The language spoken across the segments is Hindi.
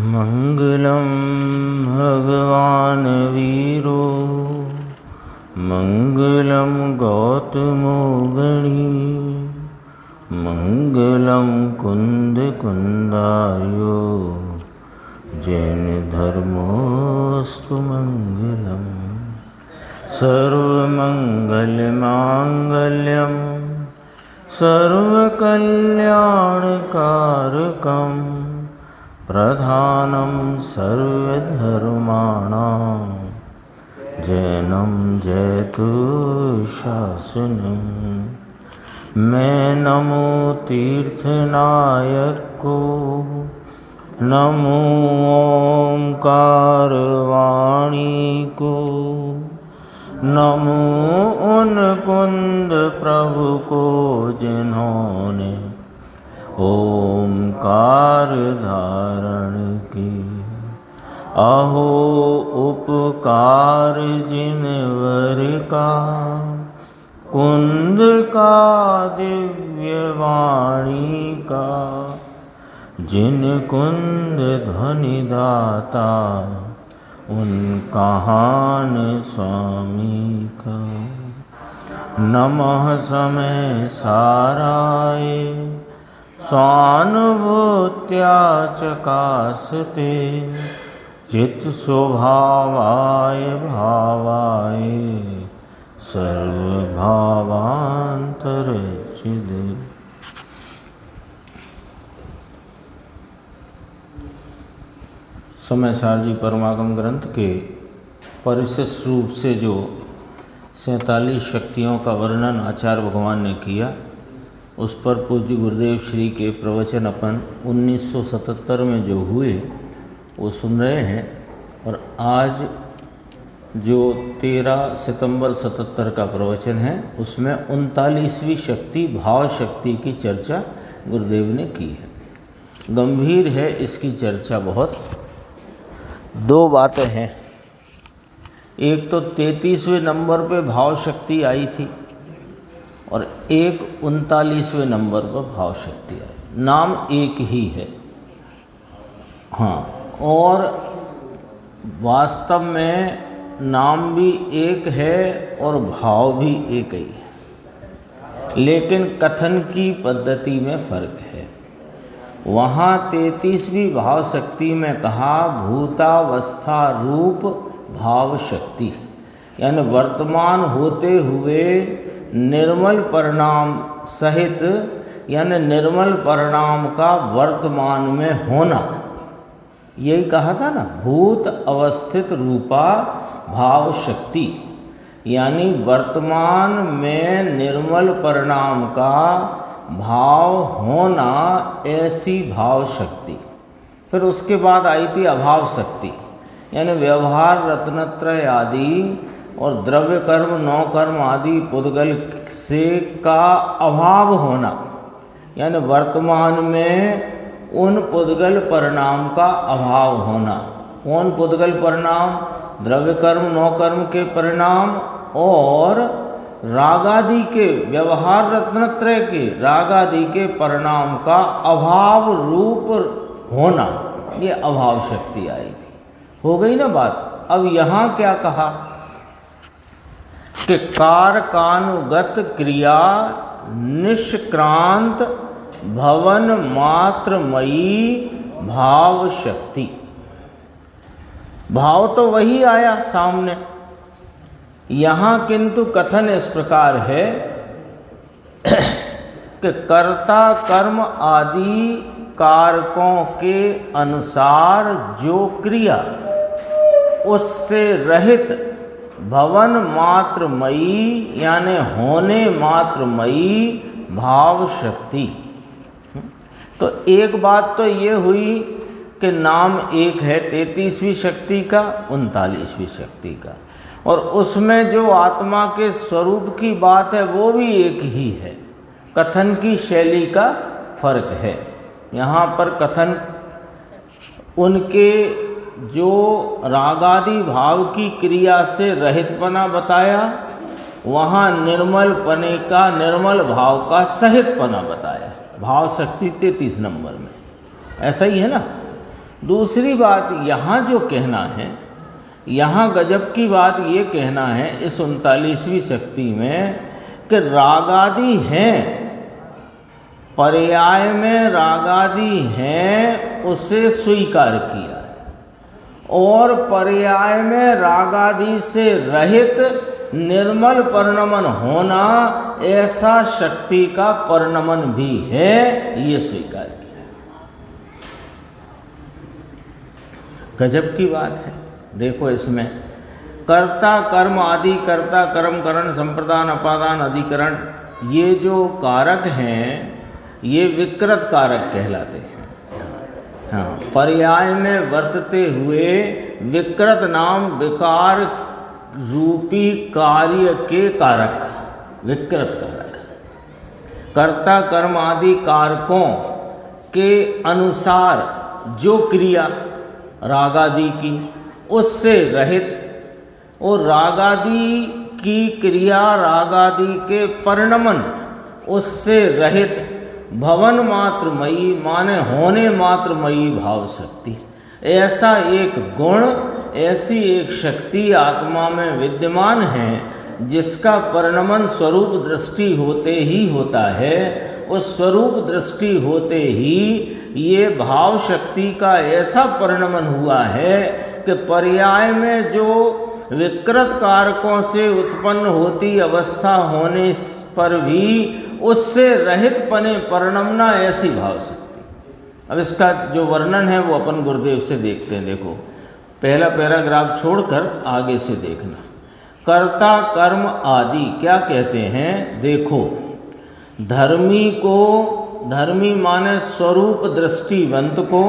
मंगलम भगवान वीरो मंगलम गौतमो गणी मंगलम कुंद कुंदायो जैन धर्मोस्तु मंगलम सर्वमंगल मांगल्यम सर्वकल्याणकारकम प्रधानं सर्वधर्माणां जैनं जयतु शासनम्। मैं नमो तीर्थनायक को, नमो ओंकार वाणी को, नमो उन कुंद प्रभु को जिन्होंने ओंकार धारण की। अहो उपकार जिनवर का, कुंद का दिव्य वाणी का, जिन कुंद ध्वनि दाता उन कहान स्वामी का। नमः समय साराय स्वानुभूत्या चकासते चित्त स्वभावाय भावाय सर्वभावांतरचिदे। समय सार जी परमागम ग्रंथ के परिशिष्ट रूप से जो 47 शक्तियों का वर्णन आचार्य भगवान ने किया, उस पर पूज्य गुरुदेव श्री के प्रवचन अपन 1977 में जो हुए वो सुन रहे हैं। और आज जो 13 सितंबर 77 का प्रवचन है उसमें 39वीं शक्ति भाव शक्ति की चर्चा गुरुदेव ने की है। गंभीर है इसकी चर्चा बहुत। दो बातें हैं, एक तो 33वें नंबर पे भाव शक्ति आई थी और एक 39वें नंबर पर भाव शक्ति आई। नाम एक ही है, हाँ, और वास्तव में नाम भी एक है और भाव भी एक ही है, लेकिन कथन की पद्धति में फर्क है। वहाँ 33वीं भाव शक्ति में कहा भूतावस्था रूप भाव शक्ति, यानी वर्तमान होते हुए निर्मल परिणाम सहित, यानी निर्मल परिणाम का वर्तमान में होना, यही कहा था ना। भूत अवस्थित रूपा भाव शक्ति, यानी वर्तमान में निर्मल परिणाम का भाव होना, ऐसी भाव शक्ति। फिर उसके बाद आई थी अभाव शक्ति, यानी व्यवहार रत्नत्रय आदि और द्रव्य कर्म नौ कर्म आदि पुद्गल से का अभाव होना, यानी वर्तमान में उन पुद्गल परिणाम का अभाव होना। कौन पुद्गल परिणाम? द्रव्य कर्म नौ कर्म के परिणाम और रागादि के, व्यवहार रत्नत्रय के रागादि के परिणाम का अभाव रूप होना, ये अभाव शक्ति आई थी। हो गई ना बात। अब यहाँ क्या कहा कि कारकानुगत क्रिया निष्क्रांत भवन मात्रमयी भाव शक्ति। भाव तो वही आया सामने, यहाँ किंतु कथन इस प्रकार है कि कर्ता कर्म आदि कारकों के अनुसार जो क्रिया उससे रहित भवन मात्रमयी, यानी होने मात्रमयी भाव शक्ति। तो एक बात तो ये हुई कि नाम एक है 33वीं शक्ति का, 39वीं शक्ति का, और उसमें जो आत्मा के स्वरूप की बात है वो भी एक ही है। कथन की शैली का फर्क है। यहाँ पर कथन उनके जो रागादि भाव की क्रिया से रहितपना बताया, वहाँ निर्मल पने का, निर्मल भाव का सहितपना बताया। भाव शक्ति 33 नंबर में ऐसा ही है ना। दूसरी बात यहाँ जो कहना है, यहाँ गजब की बात ये कहना है इस 39वीं शक्ति में कि रागादि हैं, पर्याय में रागादि हैं उसे स्वीकार किया है, और पर्याय में रागादि से रहित निर्मल परिणमन होना ऐसा शक्ति का परिणमन भी है, ये स्वीकार किया। गजब की बात है। देखो इसमें कर्ता कर्म आदि, कर्ता कर्म करण संप्रदान अपादान अधिकरण, ये जो कारक हैं ये विकृत कारक कहलाते हैं। हाँ, पर्याय में वर्तते हुए विकृत नाम विकार रूपी कार्य के कारक, विकृत कारक। कर्ता कर्म आदि कारकों के अनुसार जो क्रिया रागादि की उससे रहित, और रागादि की क्रिया रागादि के परिणमन उससे रहित भवन मात्रमयी माने होने मात्रमयी भाव शक्ति, ऐसा एक गुण, ऐसी एक शक्ति आत्मा में विद्यमान है जिसका परिणमन स्वरूप दृष्टि होते ही होता है। उस स्वरूप दृष्टि होते ही ये भाव शक्ति का ऐसा परिणमन हुआ है कि पर्याय में जो विकृत कारकों से उत्पन्न होती अवस्था होने पर भी उससे रहित पने परिणमना, ऐसी भाव शक्ति। अब इसका जो वर्णन है वो अपन गुरुदेव से देखते हैं। देखो पहला पैराग्राफ छोड़कर आगे से देखना। कर्ता कर्म आदि क्या कहते हैं? देखो धर्मी को, धर्मी माने स्वरूप दृष्टिवंत को,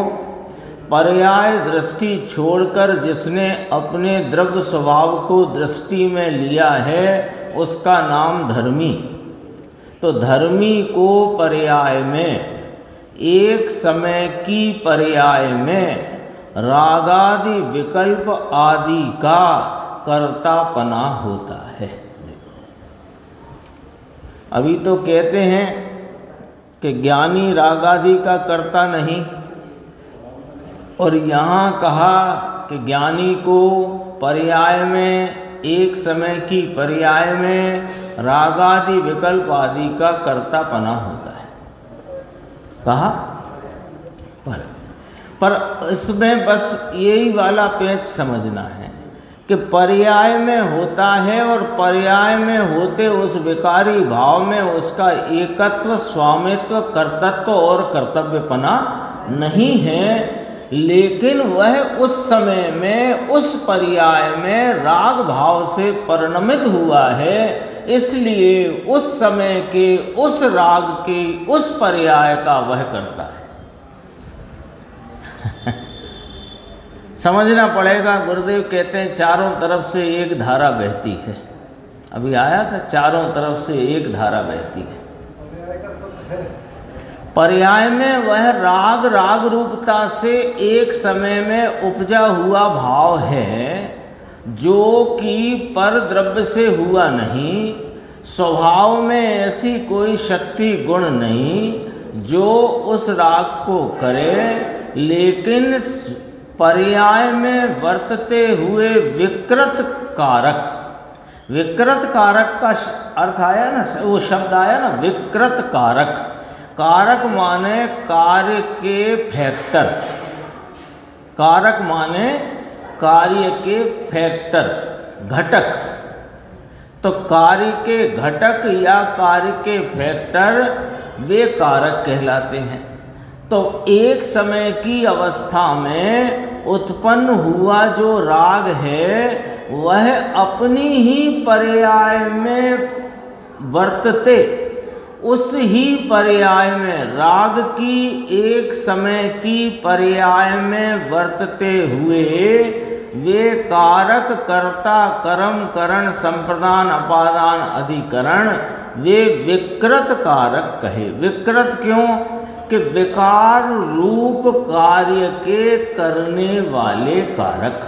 पर्याय दृष्टि छोड़कर जिसने अपने द्रव्य स्वभाव को दृष्टि में लिया है उसका नाम धर्मी। तो धर्मी को पर्याय में, एक समय की पर्याय में रागादि विकल्प आदि का कर्तापना होता है। अभी तो कहते हैं कि ज्ञानी रागादि का कर्ता नहीं, और यहाँ कहा कि ज्ञानी को पर्याय में, एक समय की पर्याय में रागादि विकल्प आदि का कर्तापना होता है। कहा पर इसमें बस यही वाला पेच समझना है कि पर्याय में होता है, और पर्याय में होते उस विकारी भाव में उसका एकत्व, स्वामित्व, कर्तृत्व और कर्तव्यपना नहीं है, लेकिन वह उस समय में उस पर्याय में राग भाव से परिणमित हुआ है, इसलिए उस समय के उस राग के उस पर्याय का वह करता है। समझना पड़ेगा। गुरुदेव कहते हैं चारों तरफ से एक धारा बहती है। अभी आया था, चारों तरफ से एक धारा बहती है। पर्याय में वह राग, राग रूपता से एक समय में उपजा हुआ भाव है जो कि पर द्रव्य से हुआ नहीं, स्वभाव में ऐसी कोई शक्ति गुण नहीं जो उस राग को करे, लेकिन पर्याय में वर्तते हुए विकृत कारक, विकृत कारक का अर्थ आया ना, वो शब्द आया ना विकृत कारक। कारक माने कार्य के फैक्टर, कारक माने कार्य के फैक्टर, घटक। तो कार्य के घटक या कार्य के फैक्टर वे कारक कहलाते हैं। तो एक समय की अवस्था में उत्पन्न हुआ जो राग है वह अपनी ही पर्याय में वर्तते, उस ही पर्याय में राग की एक समय की पर्याय में वर्तते हुए वे कारक, कर्ता, कर्म, करण, संप्रदान, अपादान, अधिकरण वे विकृत कारक कहे। विकृत क्यों? कि विकार रूप कार्य के करने वाले कारक,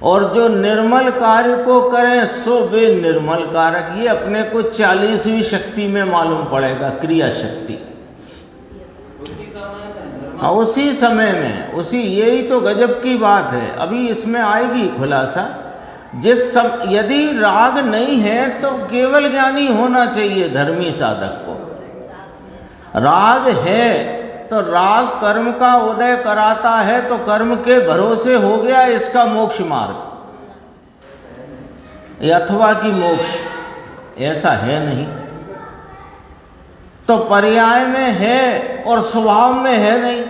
और जो निर्मल कार्य को करें सो वे निर्मल कारक। ये अपने को 40वीं शक्ति में मालूम पड़ेगा, क्रिया शक्ति। उसी समय में उसी, यही तो गजब की बात है। अभी इसमें आएगी खुलासा। यदि राग नहीं है तो केवल ज्ञानी होना चाहिए धर्मी साधक को। राग है तो राग कर्म का उदय कराता है, तो कर्म के भरोसे हो गया इसका मोक्ष मार्ग, अथवा की मोक्ष, ऐसा है नहीं। तो पर्याय में है और स्वभाव में है नहीं।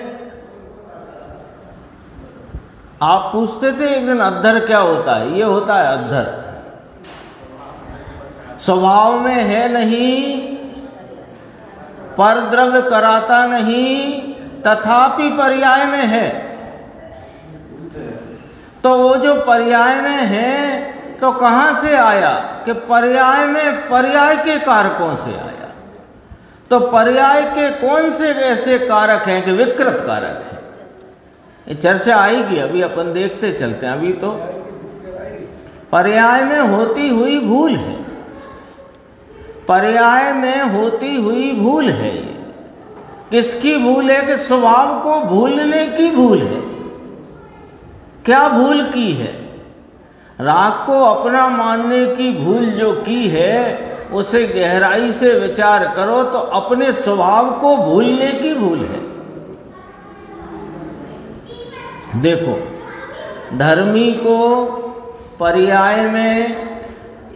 आप पूछते थे एक दिन अद्धर क्या होता है, ये होता है अद्धर। स्वभाव में है नहीं, पर द्रव्य कराता नहीं, तथापि पर्याय में है। तो वो जो पर्याय में है तो कहां से आया कि पर्याय में पर्याय के कारकों से आया। तो पर्याय के कौन से ऐसे कारक हैं कि विकृत कारक हैं, ये चर्चा आएगी, अभी अपन देखते चलते हैं। अभी तो पर्याय में होती हुई भूल है, पर्याय में होती हुई भूल है। किसकी भूल है कि स्वभाव को भूलने की भूल है। क्या भूल की है? राग को अपना मानने की भूल जो की है, उसे गहराई से विचार करो तो अपने स्वभाव को भूलने की भूल है। देखो, धर्मी को पर्याय में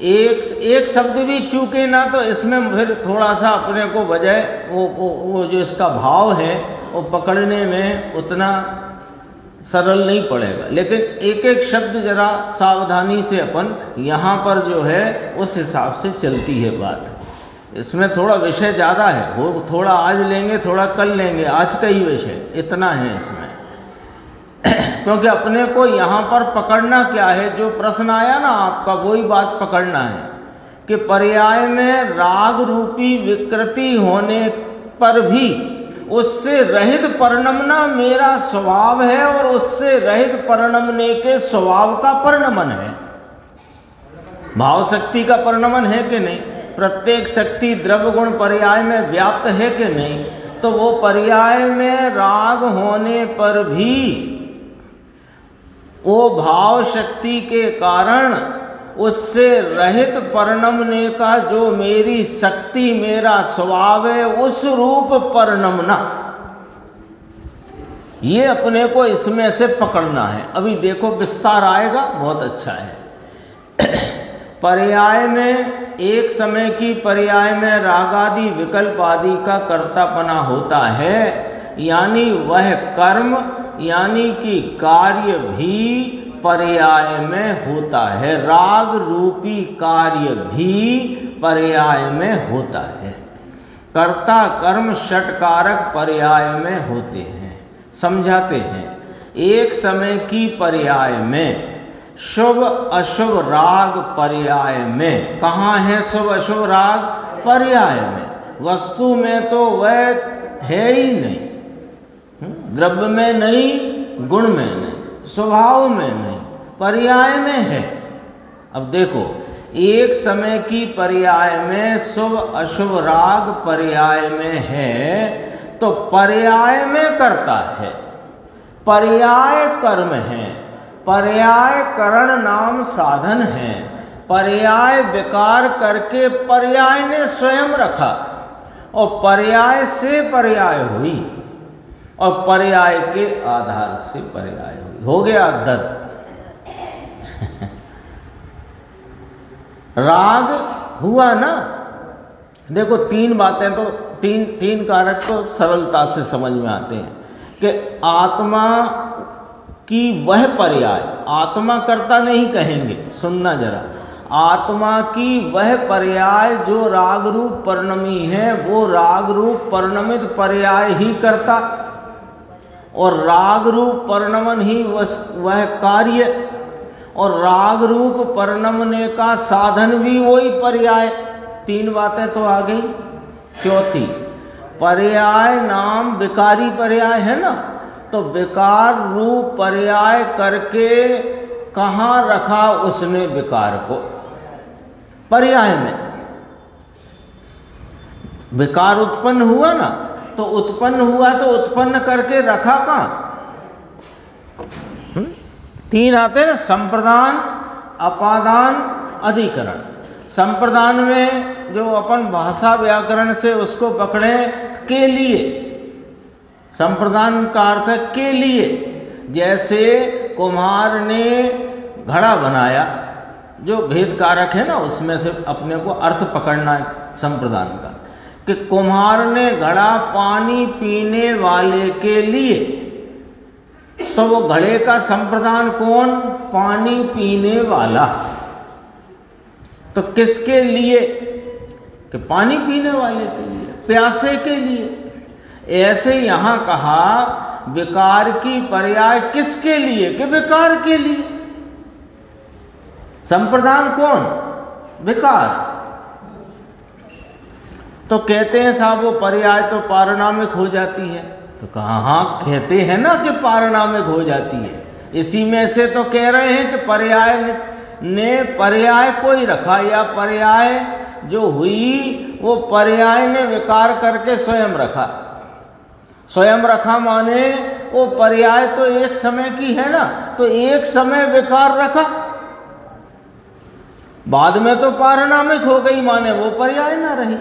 एक शब्द भी चूके ना तो इसमें फिर थोड़ा सा अपने को बजाय वो जो इसका भाव है वो पकड़ने में उतना सरल नहीं पड़ेगा। लेकिन एक एक शब्द जरा सावधानी से अपन यहाँ पर जो है उस हिसाब से चलती है बात। इसमें थोड़ा विषय ज़्यादा है, वो थोड़ा आज लेंगे थोड़ा कल लेंगे, आज का ही विषय इतना है इसमें। क्योंकि अपने को यहाँ पर पकड़ना क्या है, जो प्रश्न आया ना आपका वही बात पकड़ना है कि पर्याय में राग रूपी विकृति होने पर भी उससे रहित परिणमना मेरा स्वभाव है और उससे रहित परिणमने के स्वभाव का परिणमन है। भाव शक्ति का परिणमन है कि नहीं? प्रत्येक शक्ति द्रव्य गुण पर्याय में व्याप्त है कि नहीं? तो वो पर्याय में राग होने पर भी वो भाव शक्ति के कारण उससे रहित परिणमने का जो मेरी शक्ति मेरा स्वभाव है, उस रूप परिणमना, ये अपने को इसमें से पकड़ना है। अभी देखो विस्तार आएगा, बहुत अच्छा है। पर्याय में एक समय की पर्याय में रागादि विकल्प आदि का कर्तापना होता है, यानी वह कर्म यानी कि कार्य भी पर्याय में होता है। राग रूपी कार्य भी पर्याय में होता है। कर्ता कर्म षटकारक पर्याय में होते हैं। समझाते हैं, एक समय की पर्याय में शुभ अशुभ राग पर्याय में। कहाँ है शुभ अशुभ राग? पर्याय में। वस्तु में तो वह है ही नहीं, द्रव्य में नहीं, गुण में नहीं, स्वभाव में नहीं, पर्याय में है। अब देखो, एक समय की पर्याय में शुभ अशुभ राग पर्याय में है तो पर्याय में करता है, पर्याय कर्म है, पर्याय करण नाम साधन है। पर्याय विकार करके पर्याय ने स्वयं रखा और पर्याय से पर्याय हुई और पर्याय के आधार से पर्याय हुई, हो गया अद्धर। राग हुआ ना। देखो, तीन बातें तो तीन कारक तो सरलता से समझ में आते हैं कि आत्मा की वह पर्याय, आत्मा करता नहीं कहेंगे, सुनना जरा, आत्मा की वह पर्याय जो राग रूप परिणमी है, वो राग रूप परिणमित पर्याय ही करता और राग रूप परिणमन ही वह कार्य और राग रूप परिणमने का साधन भी वही पर्याय। तीन बातें तो आ गई। चौथी, पर्याय नाम विकारी पर्याय है ना, तो विकार रूप पर्याय करके कहाँ रखा उसने विकार को? पर्याय में। विकार उत्पन्न हुआ ना, तो उत्पन्न हुआ तो उत्पन्न करके रखा कहाँ? तीन आते हैं ना, संप्रदान, अपादान, अधिकरण। संप्रदान में जो अपन भाषा व्याकरण से उसको पकड़े, के लिए, संप्रदान का अर्थ है के लिए। जैसे कुम्हार ने घड़ा बनाया, जो भेद कारक है ना, उसमें से अपने को अर्थ पकड़ना है संप्रदान का, कि कुम्हार ने घड़ा पानी पीने वाले के लिए, तो वो घड़े का संप्रदान कौन? पानी पीने वाला। तो किसके लिए? कि पानी पीने वाले के लिए, प्यासे के लिए। ऐसे यहां कहा विकार की पर्याय किसके लिए? कि विकार के लिए। संप्रदान कौन? विकार। तो कहते हैं साहब वो पर्याय तो पारनामिक हो जाती है। तो कहा हाँ, कहते हैं ना कि पारनामिक हो जाती है। इसी में से तो कह रहे हैं कि पर्याय ने पर्याय कोई रखा, या पर्याय जो हुई वो पर्याय ने विकार करके स्वयं रखा। स्वयं रखा माने वो पर्याय तो एक समय की है ना, तो एक समय विकार रखा, बाद में तो पारनामिक हो गई, माने वो पर्याय ना रही।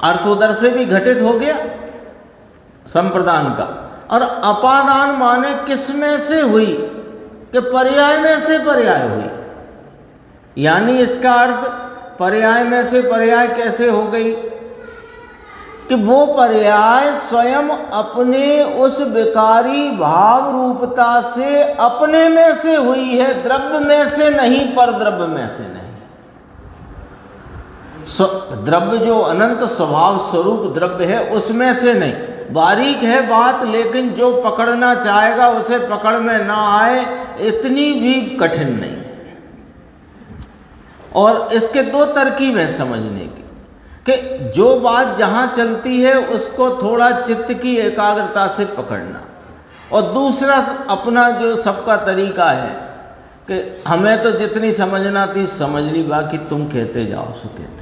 अर्थ उधर से भी घटित हो गया संप्रदान का। और अपादान माने किसमें से हुई? कि पर्याय में से पर्याय हुई। यानी इसका अर्थ पर्याय में से पर्याय कैसे हो गई? कि वो पर्याय स्वयं अपने उस विकारी भाव रूपता से अपने में से हुई है, द्रव्य में से नहीं, पर द्रव्य में से नहीं। द्रव्य जो अनंत स्वभाव स्वरूप द्रव्य है उसमें से नहीं। बारीक है बात, लेकिन जो पकड़ना चाहेगा उसे पकड़ में ना आए, इतनी भी कठिन नहीं। और इसके दो तरकीब है समझने की, कि जो बात जहां चलती है उसको थोड़ा चित्त की एकाग्रता से पकड़ना, और दूसरा अपना जो सबका तरीका है कि हमें तो जितनी समझना थी समझ ली, बाकी तुम कहते जाओ, सो कहते जाओ।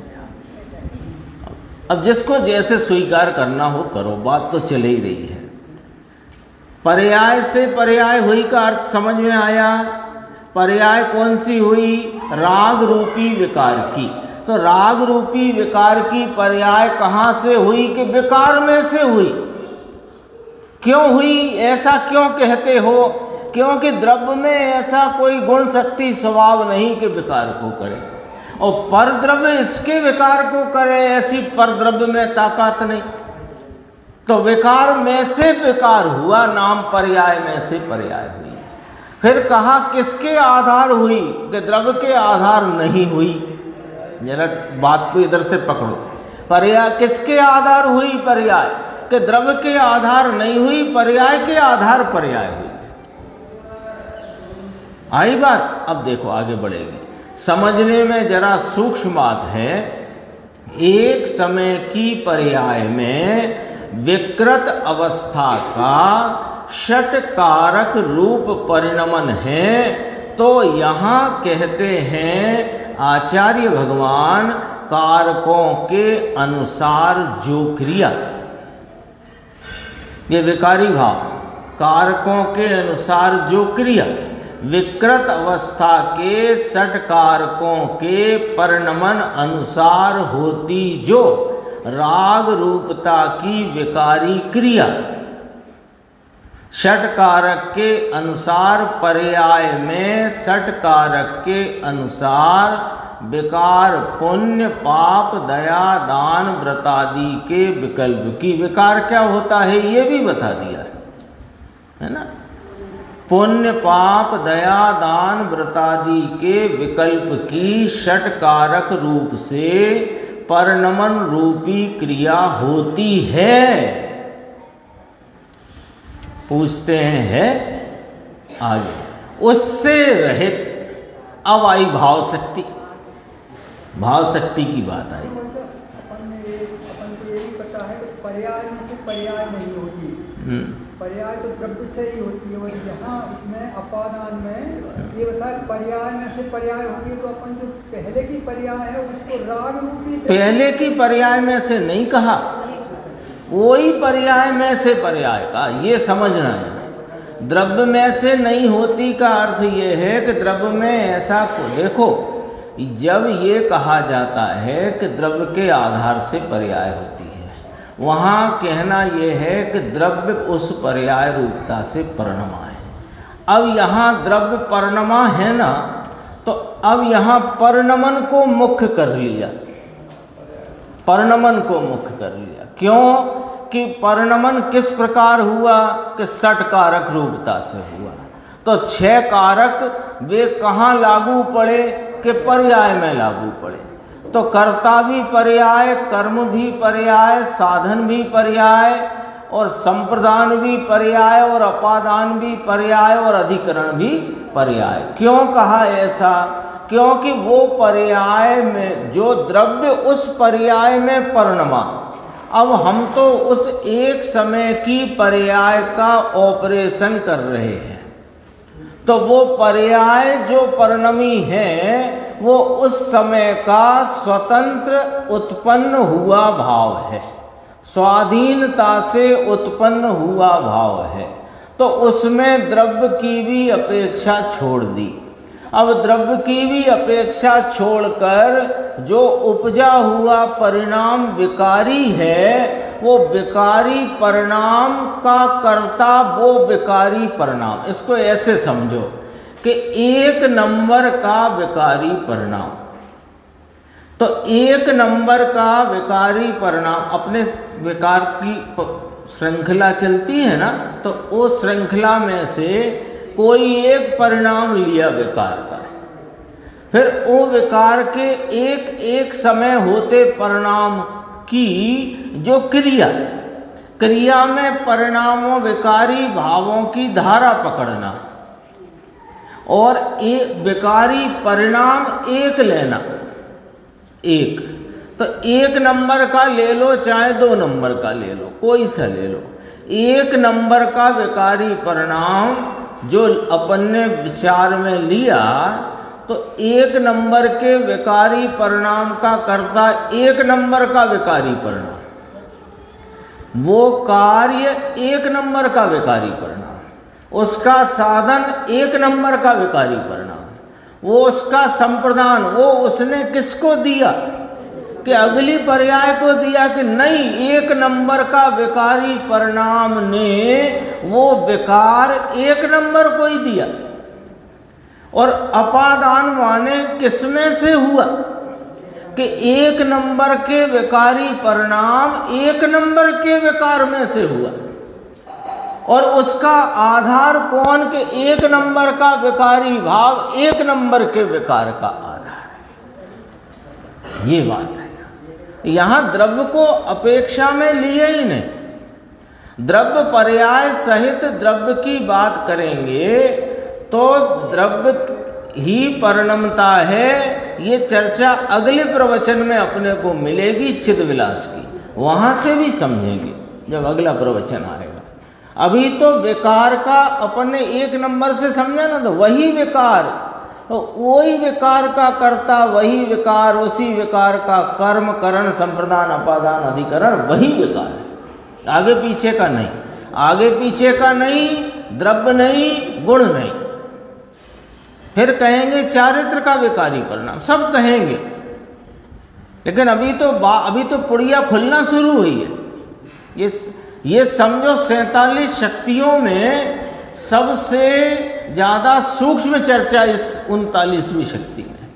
अब जिसको जैसे स्वीकार करना हो करो, बात तो चले ही रही है। पर्याय से पर्याय हुई का अर्थ समझ में आया। पर्याय कौन सी हुई? राग रूपी विकार की। तो राग रूपी विकार की पर्याय कहाँ से हुई? कि विकार में से हुई। क्यों हुई? ऐसा क्यों कहते हो? क्योंकि द्रव्य में ऐसा कोई गुण शक्ति स्वभाव नहीं कि विकार को करे, और पर द्रव्य इसके विकार को करे, ऐसी पर द्रव्य में ताकत नहीं। तो विकार में से विकार हुआ, नाम पर्याय में से पर्याय हुई। फिर कहा किसके आधार हुई? कि द्रव्य के आधार नहीं हुई। जरा बात को इधर से पकड़ो। पर्याय किसके आधार हुई? पर्याय के द्रव्य के आधार नहीं हुई, पर्याय के आधार पर्याय हुई। आई बात? अब देखो आगे बढ़ेगी। समझने में जरा सूक्ष्म बात है। एक समय की पर्याय में विकृत अवस्था का षटकारक रूप परिणमन है। तो यहां कहते हैं आचार्य भगवान, कारकों के अनुसार जो क्रिया, ये विकारी भाव, कारकों के अनुसार जो क्रिया, विकृत अवस्था के षटकारकों के परिणमन अनुसार होती जो राग रूपता की विकारी क्रिया, षटकारक के अनुसार पर्याय में षटकारक के अनुसार विकार पुण्य पाप दया दान व्रतादि के विकल्प की। विकार क्या होता है ये भी बता दिया है ना। पुण्य पाप दया दान व्रतादि के विकल्प की षटकारक रूप से परिणमन रूपी क्रिया होती है। पूछते हैं है आगे, उससे रहित। अब आई भाव शक्ति। भाव शक्ति की बात आई। अपन को यही पता है कि पर्याय में से पर्याय नहीं होती, पर्याय तो द्रव्य से ही होती है, और यहाँ इसमें अपादान में ये बताया पर्याय में से पर्याय होती है, तो अपन जो पहले की पर्याय है उसको राग रूपी, पहले की पर्याय में से नहीं कहा, वही पर्याय में से पर्याय का, ये समझना है। द्रव्य में से नहीं होती का अर्थ ये है कि द्रव्य में ऐसा को देखो, जब ये कहा जाता है कि द्रव्य के आधार से पर्याय होती है, वहाँ कहना ये है कि द्रव्य उस पर्याय रूपता से परिणमा है। अब यहाँ द्रव्य परिणमा है ना, तो अब यहाँ परिणमन को मुख्य कर लिया, परिणमन को मुख्य कर लिया। क्यों कि परिणमन किस प्रकार हुआ कि षट कारक रूपता से हुआ, तो 6 कारक वे कहाँ लागू पड़े कि पर्याय में लागू पड़े। तो कर्ता भी पर्याय, कर्म भी पर्याय, साधन भी पर्याय, और संप्रदान भी पर्याय, और अपादान भी पर्याय, और अधिकरण भी पर्याय। क्यों कहा ऐसा? क्योंकि वो पर्याय में जो द्रव्य उस पर्याय में परिणमा, अब हम तो उस एक समय की पर्याय का ऑपरेशन कर रहे हैं, तो वो पर्याय जो परिणमी है वो उस समय का स्वतंत्र उत्पन्न हुआ भाव है, स्वाधीनता से उत्पन्न हुआ भाव है। तो उसमें द्रव्य की भी अपेक्षा छोड़ दी। अब द्रव्य की भी अपेक्षा छोड़कर जो उपजा हुआ परिणाम विकारी है, वो विकारी परिणाम का कर्ता वो विकारी परिणाम। इसको ऐसे समझो कि 1 नंबर का विकारी परिणाम, तो 1 नंबर का विकारी परिणाम, अपने विकार की श्रृंखला चलती है ना, तो वो श्रृंखला में से कोई एक परिणाम लिया विकार का, फिर वो विकार के एक एक समय होते परिणाम की जो क्रिया में परिणामों विकारी भावों की धारा पकड़ना, और एक विकारी परिणाम एक लेना, एक तो 1 नंबर का ले लो चाहे 2 नंबर का ले लो, कोई सा ले लो। 1 नंबर का विकारी परिणाम जो अपन ने विचार में लिया, तो 1 नंबर के विकारी परिणाम का कर्ता 1 नंबर का विकारी परिणाम, वो कार्य 1 नंबर का विकारी परिणाम, उसका साधन 1 नंबर का विकारी परिणाम, वो उसका संप्रदान, वो उसने किसको दिया कि अगली पर्याय को दिया कि नहीं, 1 नंबर का विकारी परिणाम ने वो विकार 1 नंबर को ही दिया। और अपादान माने किसमें से हुआ कि 1 नंबर के विकारी परिणाम 1 नंबर के विकार में से हुआ, और उसका आधार कौन के 1 नंबर का विकारी भाव 1 नंबर के विकार का आधार है। ये बात है। यहाँ द्रव्य को अपेक्षा में लिए ही नहीं, द्रव्य पर्याय सहित द्रव्य की बात करेंगे तो द्रव्य ही परिणमता है। ये चर्चा अगले प्रवचन में अपने को मिलेगी चिद्विलास की, वहां से भी समझेंगे जब अगला प्रवचन आएगा। अभी तो विकार का अपन ने 1 नंबर से समझा ना, तो वही विकार, तो वही विकार का कर्ता वही विकार, उसी विकार का कर्म करण संप्रदान अपादान अधिकरण वही विकार है, आगे पीछे का नहीं, आगे पीछे का नहीं, द्रव्य नहीं, गुण नहीं। फिर कहेंगे चारित्र का विकारी परिणाम, सब कहेंगे, लेकिन अभी तो पुड़िया खुलना शुरू हुई है। ये समझो 47 शक्तियों में सबसे ज्यादा सूक्ष्म चर्चा इस 39वीं शक्ति में।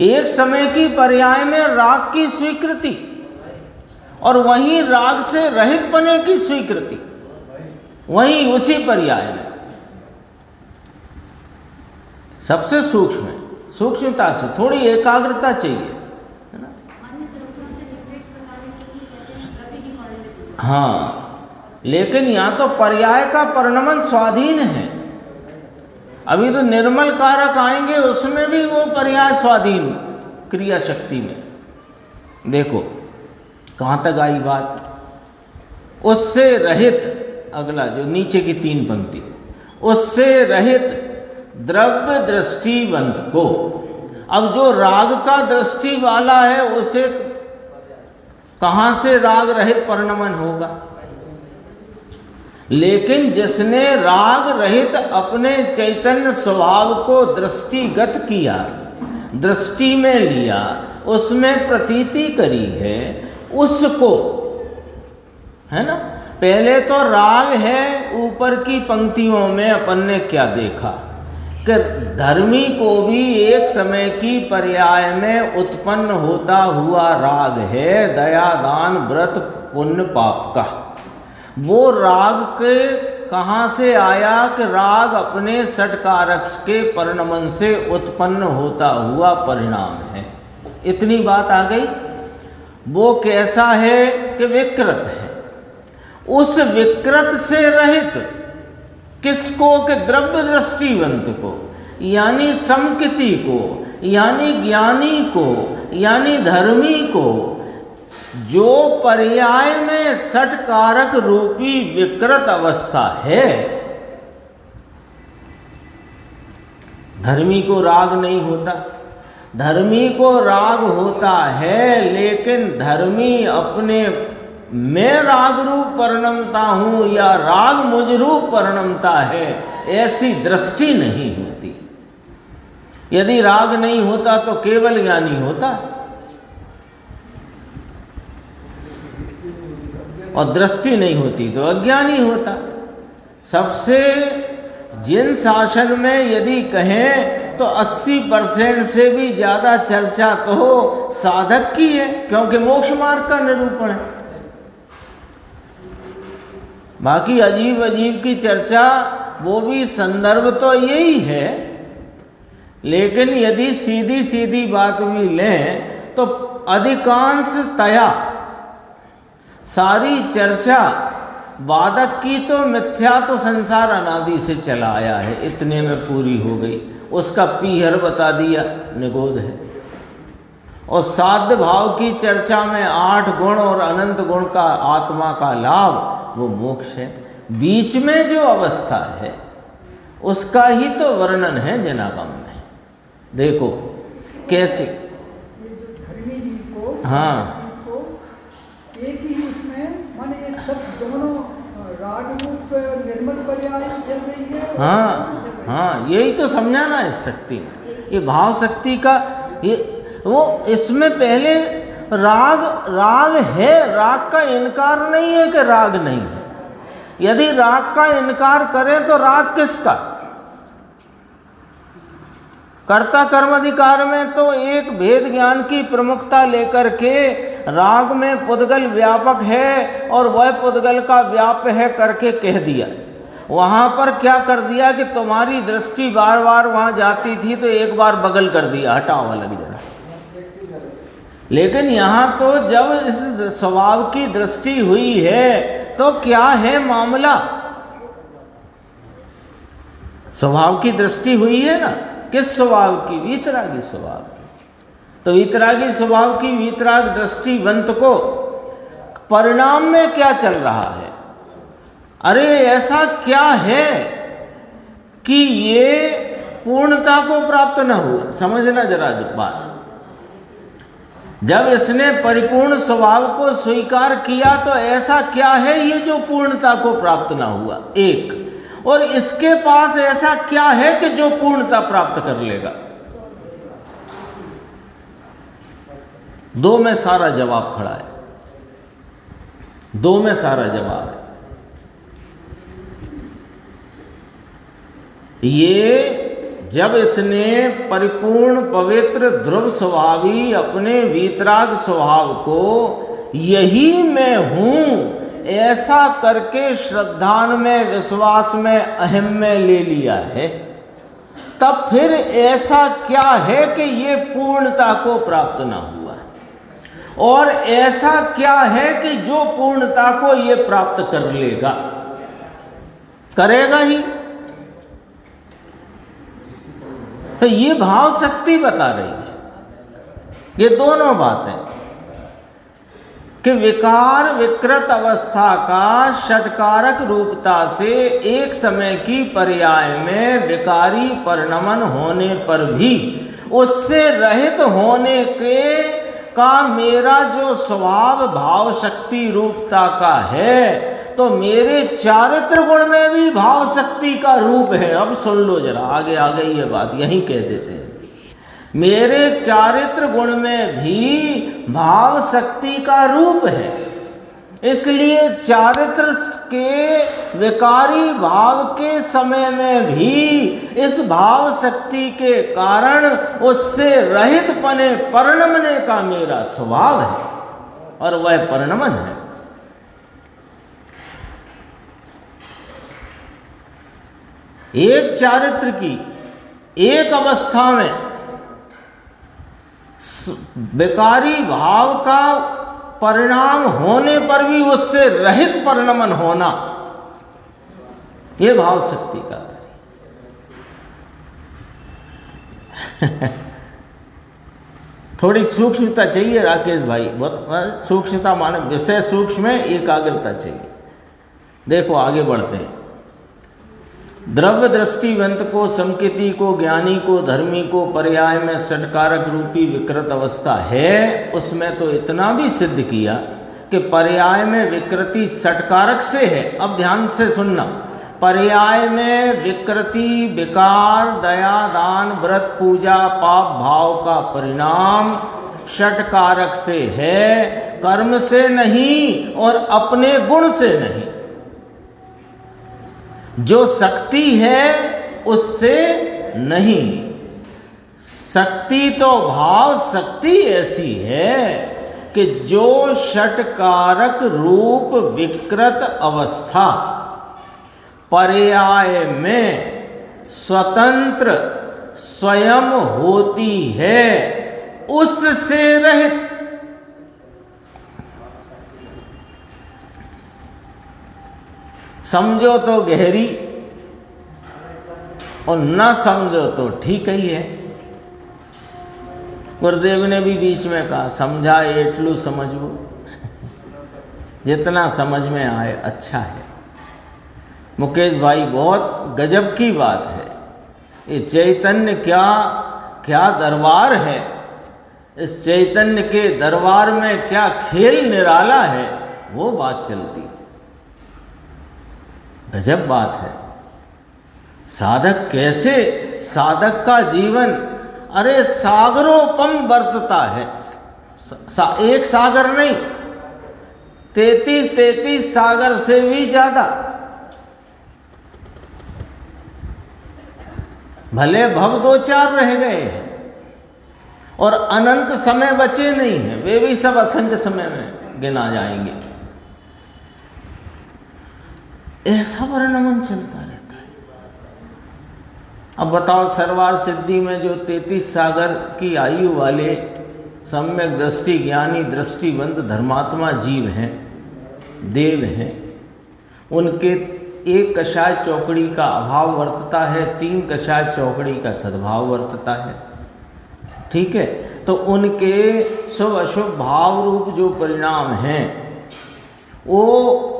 एक समय की पर्याय में राग की स्वीकृति, और वहीं राग से रहित पने की स्वीकृति, वहीं उसी पर्याय में सबसे सूक्ष्म है। सूक्ष्मता से थोड़ी एकाग्रता चाहिए, है ना? हाँ, लेकिन यहाँ तो पर्याय का परिणमन स्वाधीन है। अभी तो निर्मल कारक आएंगे, उसमें भी वो पर्याय स्वाधीन क्रिया शक्ति में। देखो कहाँ तक आई बात, उससे रहित अगला जो नीचे की 3 पंक्ति, उससे रहित द्रव्य दृष्टिवंत को। अब जो राग का दृष्टि वाला है उसे कहां से राग रहित परिणमन होगा? लेकिन जिसने राग रहित अपने चैतन्य स्वभाव को दृष्टिगत किया, दृष्टि में लिया, उसमें प्रतीति करी है, उसको, है ना। पहले तो राग है, ऊपर की पंक्तियों में अपन ने क्या देखा कि धर्मी को भी एक समय की पर्याय में उत्पन्न होता हुआ राग है दया दान व्रत पुण्य पाप का। वो राग के कहाँ से आया कि राग अपने षटकारक के परिणमन से उत्पन्न होता हुआ परिणाम है। इतनी बात आ गई। वो कैसा है कि विकृत है। उस विकृत से रहित किसको? कि द्रव्य दृष्टिवंत को, यानी समकिति को, यानी ज्ञानी को, यानी धर्मी को, जो पर्याय में षटकारक रूपी विकृत अवस्था है। धर्मी को राग नहीं होता, धर्मी को राग होता है, लेकिन धर्मी अपने मैं राग रूप परिणमता हूं या राग मुझ रूप परिणमता है, ऐसी दृष्टि नहीं होती। यदि राग नहीं होता तो केवल ज्ञानी होता, और दृष्टि नहीं होती तो अज्ञानी होता। सबसे जिन शासन में यदि कहें तो 80% से भी ज्यादा चर्चा तो साधक की है, क्योंकि मोक्ष मार्ग का निरूपण है। बाकी अजीब अजीब की चर्चा, वो भी संदर्भ तो यही है, लेकिन यदि सीधी सीधी बात भी लें तो अधिकांशतया सारी चर्चा वादक की तो मिथ्या तो संसार अनादि से चला आया है, इतने में पूरी हो गई। उसका पीहर बता दिया, निगोद है। और साध्य भाव की चर्चा में 8 गुण और अनंत गुण का आत्मा का लाभ, वो मोक्ष है। बीच में जो अवस्था है उसका ही तो वर्णन है जनागम में। देखो कैसे, धर्मी जी को, हाँ, एक ही उसमें माने ये सब दोनों राग रूप निर्मल पर्याय चल रही है। हाँ हाँ, यही तो समझाना है शक्ति में। ये भाव शक्ति का ये वो, इसमें पहले राग है, राग का इनकार नहीं है कि राग नहीं है। यदि राग का इनकार करें तो राग किसका? कर्ता कर्म अधिकार में तो एक भेद ज्ञान की प्रमुखता लेकर के राग में पुद्गल व्यापक है और वह पुद्गल का व्याप्य है करके कह दिया। वहां पर क्या कर दिया कि तुम्हारी दृष्टि बार बार वहां जाती थी तो एक बार बगल कर दिया, हटाओ अलग जरा। लेकिन यहां तो जब इस स्वभाव की दृष्टि हुई है तो क्या है मामला? स्वभाव की दृष्टि हुई है ना, किस स्वभाव की? वीतरागी स्वभाव की। तो वीतरागी स्वभाव की वीतराग दृष्टिवंत को परिणाम में क्या चल रहा है? अरे ऐसा क्या है कि ये पूर्णता को प्राप्त न हुआ? समझना जरा बात। जब इसने परिपूर्ण स्वभाव को स्वीकार किया तो ऐसा क्या है ये जो पूर्णता को प्राप्त ना हुआ? एक, और इसके पास ऐसा क्या है कि जो पूर्णता प्राप्त कर लेगा? दो में सारा जवाब खड़ा है, दो में सारा जवाब है। ये जब इसने परिपूर्ण पवित्र ध्रुव स्वभावी अपने वीतराग स्वभाव को यही मैं हूं ऐसा करके श्रद्धान में, विश्वास में, अहम में ले लिया है, तब फिर ऐसा क्या है कि ये पूर्णता को प्राप्त ना हुआ है? और ऐसा क्या है कि जो पूर्णता को ये प्राप्त कर लेगा? करेगा ही। तो ये भाव शक्ति बता रही है ये दोनों बातें कि विकार विकृत अवस्था का षटकारक रूपता से एक समय की पर्याय में विकारी परिणमन होने पर भी उससे रहित होने के का मेरा जो स्वभाव भाव शक्ति रूपता का है, तो मेरे चारित्र गुण में भी भाव शक्ति का रूप है। अब सुन लो जरा, आगे आ गई ये बात, यहीं कह देते हैं। मेरे चारित्र गुण में भी भाव शक्ति का रूप है, इसलिए चारित्र के विकारी भाव के समय में भी इस भाव शक्ति के कारण उससे रहित पने परिणमने का मेरा स्वभाव है, और वह परिणमन है। एक चारित्र की एक अवस्था में विकारी भाव का परिणाम होने पर भी उससे रहित परिणमन होना, यह भाव शक्ति का कार्य। थोड़ी सूक्ष्मता चाहिए राकेश भाई, बहुत सूक्ष्मता माने विषय सूक्ष्म है, एकाग्रता चाहिए। देखो आगे बढ़ते हैं। द्रव्य दृष्टिवंत को, संकेती को, ज्ञानी को, धर्मी को पर्याय में षटकारक रूपी विकृत अवस्था है, उसमें तो इतना भी सिद्ध किया कि पर्याय में विकृति षटकारक से है। अब ध्यान से सुनना, पर्याय में विकृति विकार दया दान व्रत पूजा पाप भाव का परिणाम षटकारक से है, कर्म से नहीं और अपने गुण से नहीं। जो शक्ति है उससे नहीं। शक्ति तो भाव शक्ति ऐसी है कि जो षटकारक रूप विकृत अवस्था पर्याय में स्वतंत्र स्वयं होती है, उससे रहित। समझो तो गहरी और न समझो तो ठीक ही है। गुरुदेव ने भी बीच में कहा, समझा एटलू समझो, जितना समझ में आए अच्छा है। मुकेश भाई बहुत गजब की बात है। ये चैतन्य क्या क्या दरबार है, इस चैतन्य के दरबार में क्या खेल निराला है, वो बात चलती। गजब बात है। साधक कैसे, साधक का जीवन अरे सागरोपम वर्तता है। एक सागर नहीं, 33 सागर से भी ज्यादा। भले भव 2-4 रह गए हैं और अनंत समय बचे नहीं हैं, वे भी सब असंख्य समय में गिना जाएंगे। ऐसा परिणमन चलता रहता है। अब बताओ, सर्वार सिद्धि में जो 33 सागर की आयु वाले सम्यक दृष्टि ज्ञानी दृष्टिवंत धर्मात्मा जीव हैं, देव हैं, उनके एक कषाय चौकड़ी का अभाव वर्तता है, 3 कषाय चौकड़ी का सद्भाव वर्तता है। ठीक है, तो उनके शुभ अशुभ भाव रूप जो परिणाम हैं, वो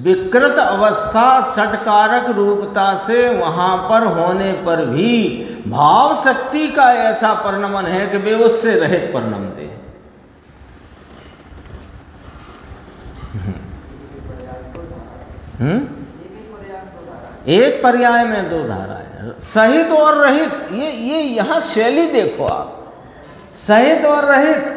विकृत अवस्था षटकारक रूपता से वहां पर होने पर भी भाव शक्ति का ऐसा परिणमन है कि वे उससे रहित परिणमते हैं। एक पर्याय में 2 धाराएं, सहित और रहित। ये यहां शैली देखो आप, सहित और रहित।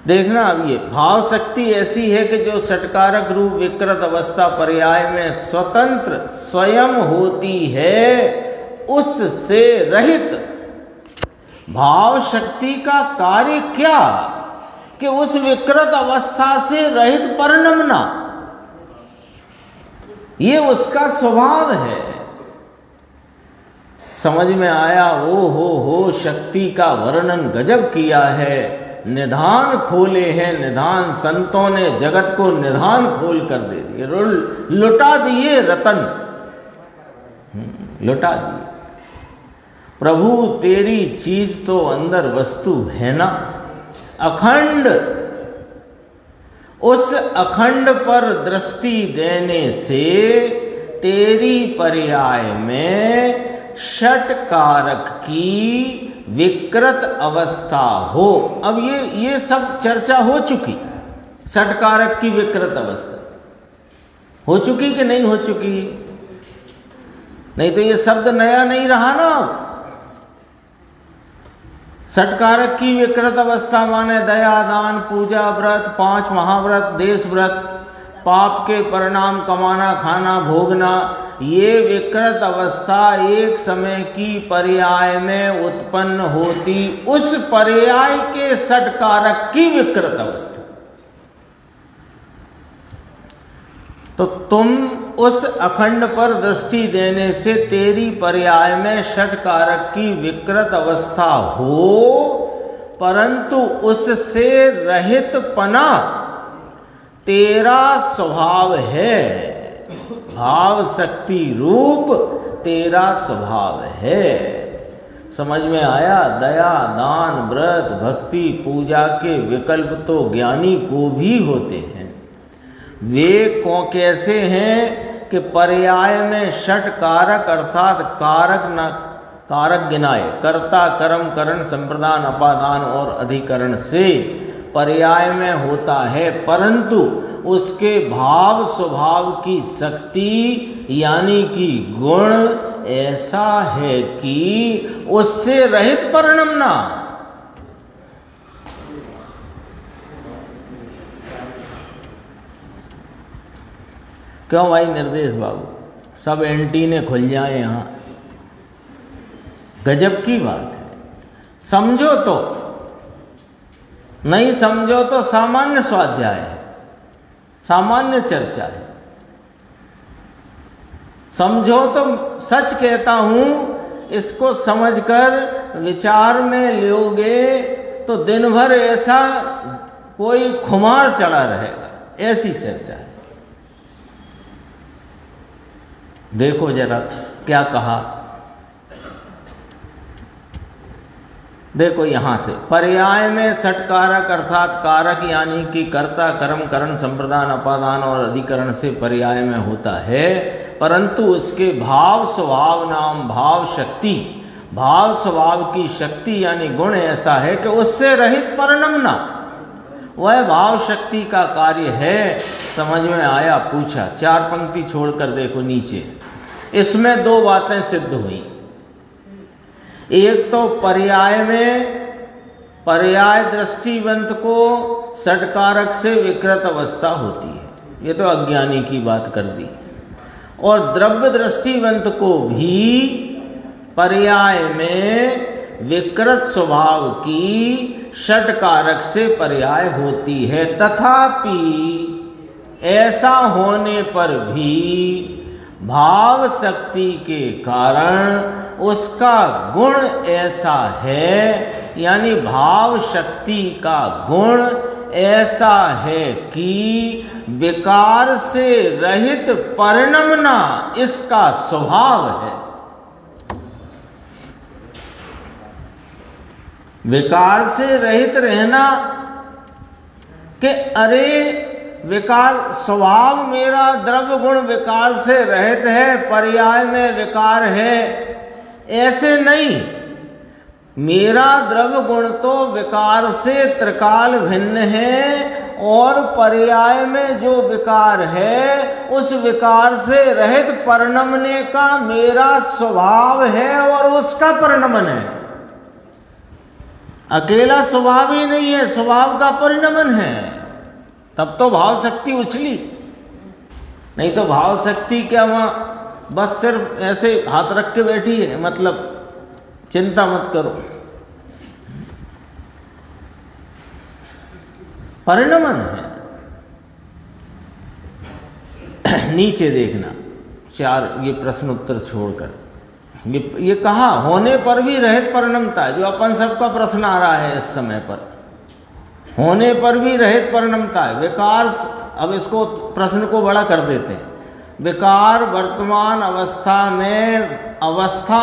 देखना, अब ये भाव शक्ति ऐसी है कि जो षटकारक रूप विकृत अवस्था पर्याय में स्वतंत्र स्वयं होती है, उससे रहित। भाव शक्ति का कार्य क्या कि उस विकृत अवस्था से रहित परिणमना, ये उसका स्वभाव है। समझ में आया? ओ हो शक्ति का वर्णन गजब किया है। निधान खोले हैं, निधान संतों ने जगत को निधान खोल कर दे दिए, लुटा दिए रतन, लुटा दिए। प्रभु तेरी चीज तो अंदर वस्तु है ना, अखंड, उस अखंड पर दृष्टि देने से तेरी पर्याय में षट कारक की विकृत अवस्था हो। अब ये सब चर्चा हो चुकी, षट कारक की विकृत अवस्था हो चुकी कि नहीं हो चुकी? नहीं तो ये शब्द नया नहीं रहा ना। षट कारक की विकृत अवस्था माने दया, दान, पूजा, व्रत, 5 महाव्रत, देश व्रत, पाप के परिणाम कमाना, खाना, भोगना, ये विकृत अवस्था एक समय की पर्याय में उत्पन्न होती, उस पर्याय के षट कारक की विकृत अवस्था। तो तुम उस अखंड पर दृष्टि देने से तेरी पर्याय में षट कारक की विकृत अवस्था हो, परंतु उससे रहित पना तेरा स्वभाव है, भाव शक्ति रूप तेरा स्वभाव है। समझ में आया? दया, दान, व्रत, भक्ति, पूजा के विकल्प तो ज्ञानी को भी होते हैं। वे कैसे हैं कि पर्याय में षट कारक अर्थात कारक गिनाए, कर्ता, कर्म, करण, संप्रदान, अपादान और अधिकरण से पर्याय में होता है, परंतु उसके भाव स्वभाव की शक्ति यानी कि गुण ऐसा है कि उससे रहित परिणाम ना। क्यों भाई निर्देश बाबू, सब एंटीने खुल जाए यहाँ? गजब की बात है। समझो तो, नहीं समझो तो सामान्य स्वाध्याय है, सामान्य चर्चा है। समझो तो सच कहता हूं, इसको समझकर विचार में लोगे तो दिन भर ऐसा कोई खुमार चढ़ा रहेगा, ऐसी चर्चा है। देखो जरा क्या कहा, देखो यहां से, पर्याय में षट कारक अर्थात कारक यानी कि कर्ता, कर्म, करण, संप्रदान, अपादान और अधिकरण से पर्याय में होता है, परंतु उसके भाव स्वभाव नाम भाव शक्ति, भाव स्वभाव की शक्ति यानी गुण ऐसा है कि उससे रहित परिणाम ना, वह भाव शक्ति का कार्य है। समझ में आया? पूछा। 4 पंक्ति छोड़कर देखो नीचे, इसमें 2 बातें सिद्ध हुई। एक तो पर्याय में, पर्याय दृष्टिवंत को षट कारक से विकृत अवस्था होती है, ये तो अज्ञानी की बात कर दी, और द्रव्य दृष्टिवंत को भी पर्याय में विकृत स्वभाव की षट कारक से पर्याय होती है। तथापि ऐसा होने पर भी भाव शक्ति के कारण उसका गुण ऐसा है, यानी भाव शक्ति का गुण ऐसा है कि विकार से रहित परिणमना इसका स्वभाव है। विकार से रहित रहना कि अरे विकार स्वभाव मेरा द्रव्य गुण विकार से रहित है, पर्याय में विकार है, ऐसे नहीं। मेरा द्रव्य गुण तो विकार से त्रिकाल भिन्न है, और पर्याय में जो विकार है उस विकार से रहित परिणमने का मेरा स्वभाव है और उसका परिणमन है। अकेला स्वभाव ही नहीं है, स्वभाव का परिणमन है। तब तो भाव शक्ति उछली, नहीं तो भाव शक्ति क्या वहाँ बस सिर्फ ऐसे हाथ रख के बैठी है, मतलब चिंता मत करो, परिणमन है। नीचे देखना 4 ये प्रश्न उत्तर छोड़कर, ये कहा होने पर भी रहित परिणमता है, जो अपन सबका प्रश्न आ रहा है इस समय पर, होने पर भी रहित परिणमता है। विकार, अब इसको प्रश्न को बड़ा कर देते हैं, विकार वर्तमान अवस्था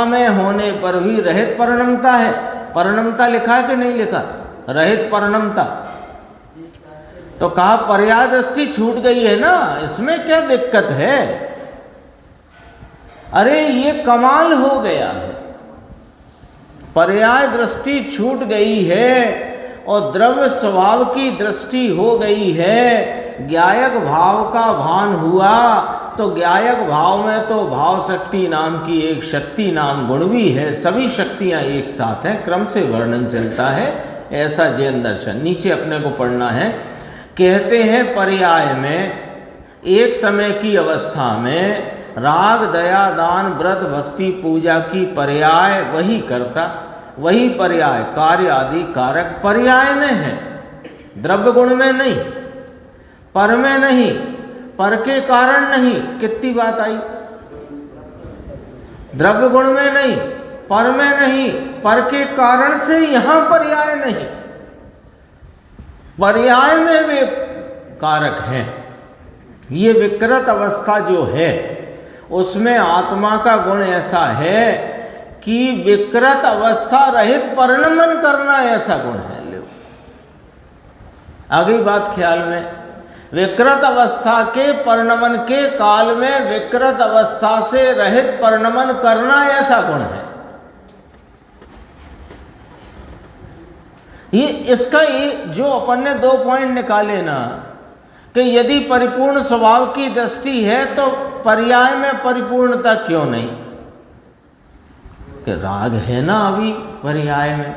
में होने पर भी रहित परिणमता है। परिणमता लिखा है कि नहीं लिखा? रहित परिणमता। तो कहा पर्याय दृष्टि छूट गई है ना, इसमें क्या दिक्कत है? अरे ये कमाल हो गया है, पर्याय दृष्टि छूट गई है और द्रव्य स्वभाव की दृष्टि हो गई है। ज्ञायक भाव का भान हुआ तो ज्ञायक भाव में तो भाव शक्ति नाम की एक शक्ति नाम गुण भी है, सभी शक्तियां एक साथ हैं, क्रम से वर्णन चलता है, ऐसा जैन दर्शन। नीचे अपने को पढ़ना है। कहते हैं पर्याय में एक समय की अवस्था में राग दया दान व्रत भक्ति पूजा की पर्याय वही करता, वही पर्याय कार्य आदि कारक पर्याय में है, द्रव्य गुण में नहीं, पर में नहीं, पर के कारण नहीं। कितनी बात आई? द्रव्य गुण में नहीं, पर में नहीं, पर के कारण से यहां पर्याय नहीं, पर्याय में वे कारक हैं। ये विकृत अवस्था जो है उसमें आत्मा का गुण ऐसा है कि विकृत अवस्था रहित परिणमन करना ऐसा गुण है। लो आगे बात ख्याल में, विकृत अवस्था के परिणमन के काल में विकृत अवस्था से रहित परिणमन करना ऐसा गुण है। ये इसका ये जो अपन ने 2 पॉइंट निकाले ना, कि यदि परिपूर्ण स्वभाव की दृष्टि है तो पर्याय में परिपूर्णता क्यों नहीं? कि राग है ना अभी पर्याय में,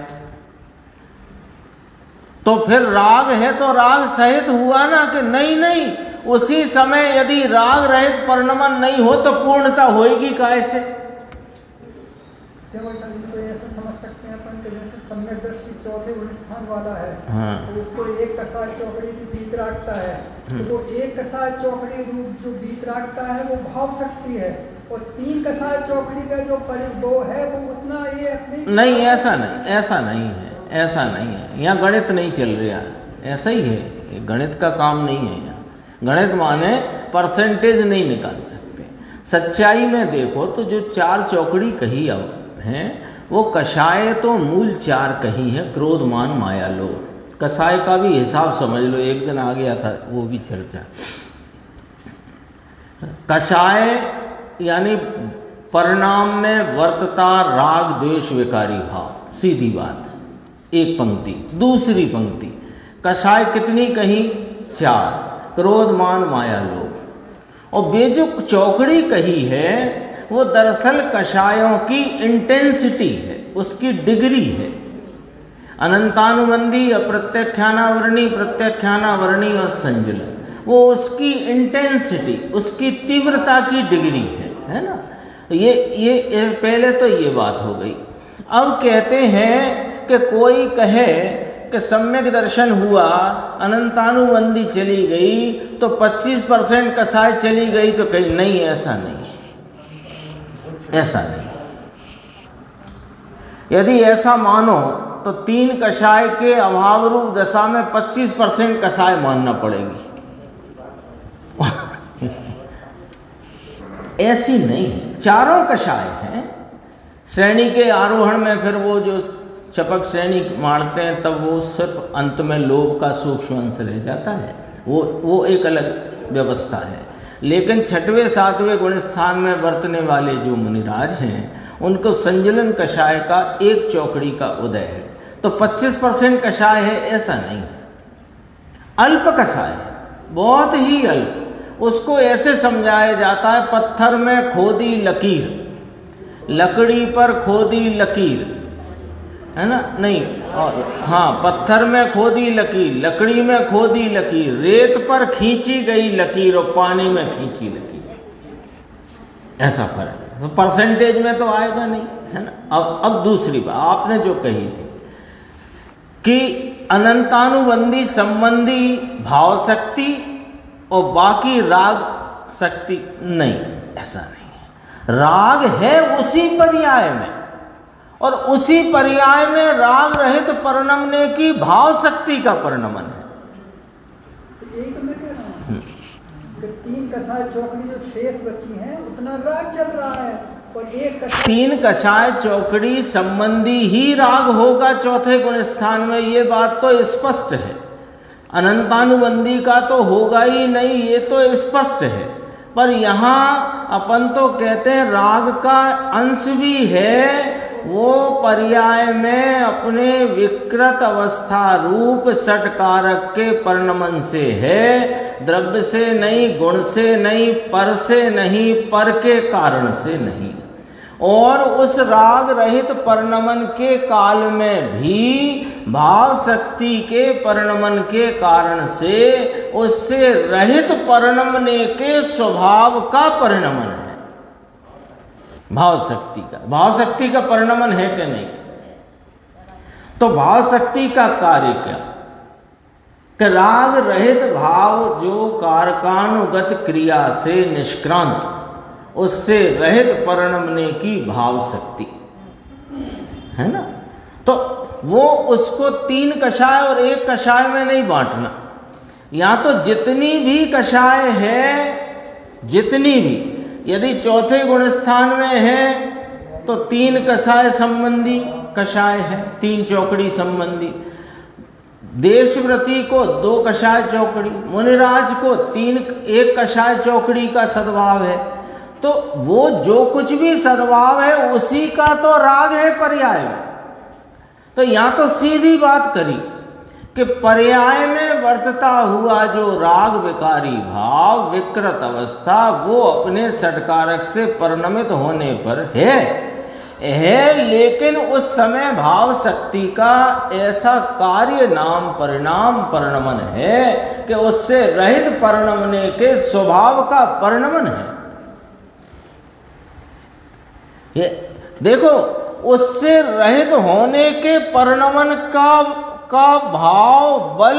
तो फिर राग है तो राग सहित हुआ ना कि नहीं? नहीं, उसी समय यदि राग रहित परिणमन नहीं हो तो पूर्णता होएगी कैसे? तो ऐसे समझ सकते हैं अपन कि जैसे सम्यक दृष्टि चौथे स्थान वाला है, हाँ। तो उसको एक कसाय चौकड़ी की बीत रखता है, तो वो एक कसाय चौकड़ी रूप जो बीत रखता है वो भाव शक्ति है, और 3 कसाय चौकड़ी का जो वो है वो उतना ये अपनी नहीं, ऐसा नहीं, ऐसा नहीं है, ऐसा नहीं है। यहाँ गणित नहीं चल रहा है, ऐसा ही है, ये गणित का काम नहीं है। यहाँ गणित माने परसेंटेज नहीं निकाल सकते। सच्चाई में देखो तो जो 4 चौकड़ी कही हैं वो कषाय तो मूल 4 कही है, क्रोध मान माया लोभ। कषाय का भी हिसाब समझ लो, एक दिन आ गया था वो भी चर्चा। कषाय यानी परिणाम में वर्तता राग द्वेष विकारी भाव, सीधी बात। एक पंक्ति, दूसरी पंक्ति कषाय कितनी कही? 4, क्रोध मान माया लोभ। और वे जो चौकड़ी कही है वो दरअसल कषायों की इंटेंसिटी है, उसकी डिग्री है। अनंतानुबंधी, अप्रत्याख्यानावर्णी, प्रत्याख्यानावर्णी और संजुलन, वो उसकी इंटेंसिटी, उसकी तीव्रता की डिग्री है ना? ये पहले तो ये बात हो गई। अब कहते हैं कि कोई कहे कि सम्यक दर्शन हुआ, अनंतानुबंधी चली गई तो 25% कसाय चली गई, तो कहीं नहीं, ऐसा नहीं, ऐसा नहीं। यदि ऐसा मानो तो 3 कषाय के अभाव रूप दशा में 25% कषाय मानना पड़ेगी। ऐसी नहीं है, चारों कषाय हैं। श्रेणी के आरोहण में फिर वो जो चपक श्रेणी मारते हैं तब वो सिर्फ अंत में लोभ का सूक्ष्म अंश रह जाता है, वो एक अलग व्यवस्था है। लेकिन 6वें 7वें गुण स्थान में बरतने वाले जो मुनिराज हैं उनको संजुलन कषाय का एक चौकड़ी का उदय है, तो 25% कषाय है, ऐसा नहीं है। अल्प कषाय है, बहुत ही अल्प। उसको ऐसे समझाया जाता है, पत्थर में खोदी लकीर, लकड़ी पर खोदी लकीर, है ना? नहीं, और हाँ, पत्थर में खोदी लकीर, लकड़ी में खोदी लकीर, रेत पर खींची गई लकीर और पानी में खींची लकीर, ऐसा फर्क है। तो परसेंटेज में तो आएगा नहीं, है ना? अब दूसरी बात आपने जो कही थी कि अनंतानुबंधी संबंधी भाव शक्ति और बाकी राग शक्ति, नहीं, ऐसा नहीं है। राग है उसी पर्याय में, और उसी पर्याय में राग रहित परिणमने की भाव शक्ति का परिणमन है। एक मैं कह रहा हूँ कि 3 कसाय चौकड़ी जो शेष बची हैं उतना राग चल रहा है, और एक कसाय तीन कषाय चौकड़ी संबंधी ही राग होगा चौथे गुण स्थान में, ये बात तो स्पष्ट है। अनंतानुबंधी का तो होगा ही नहीं, ये तो स्पष्ट है। पर यहाँ अपन तो कहते हैं राग का अंश भी है, वो पर्याय में अपने विकृत अवस्था रूप षटकारक के परिणमन से है, द्रव्य से नहीं, गुण से नहीं, पर से नहीं, पर के कारण से नहीं। और उस राग रहित परिणमन के काल में भी भाव शक्ति के परिणमन के कारण से उससे रहित परिणमने के स्वभाव का परिणमन है। भाव शक्ति का परिणमन है कि नहीं? तो भाव शक्ति का कार्य क्या? कि राग रहित भाव जो कारकानुगत क्रिया से निष्क्रांत, उससे रहित परिणमने की भाव शक्ति है ना। तो वो उसको तीन कषाय और एक कषाय में नहीं बांटना। या तो जितनी भी कषाय है, जितनी भी, यदि चौथे गुण स्थान में है तो तीन कषाय संबंधी कषाय है, तीन चौकड़ी संबंधी। देशव्रती को दो कषाय चौकड़ी, मुनिराज को एक कषाय चौकड़ी का सद्भाव है। तो वो जो कुछ भी सद्भाव है उसी का तो राग है पर्याय में। तो यहां तो सीधी बात करी कि पर्याय में वर्तता हुआ जो राग विकारी भाव, विकृत अवस्था, वो अपने षटकारक से परिणमित होने पर है, लेकिन उस समय भाव शक्ति का ऐसा कार्य नाम परिणाम परिणमन है कि उससे रहित परिणमने के स्वभाव का परिणमन है। ये देखो, उससे रहित होने के परिणमन का भाव बल,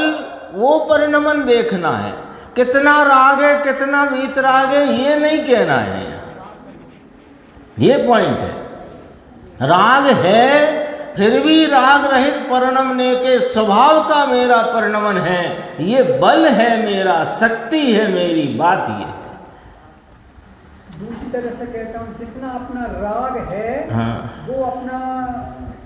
वो परिणमन देखना है। कितना राग है, कितना वीतराग है, ये नहीं कहना है। ये पॉइंट है। राग है, फिर भी राग रहित परिणमने के स्वभाव का मेरा परिणमन है। ये बल है मेरा, शक्ति है मेरी, बात ये। दूसरी तरह से कहता हूँ, जितना अपना राग है, हाँ, वो अपना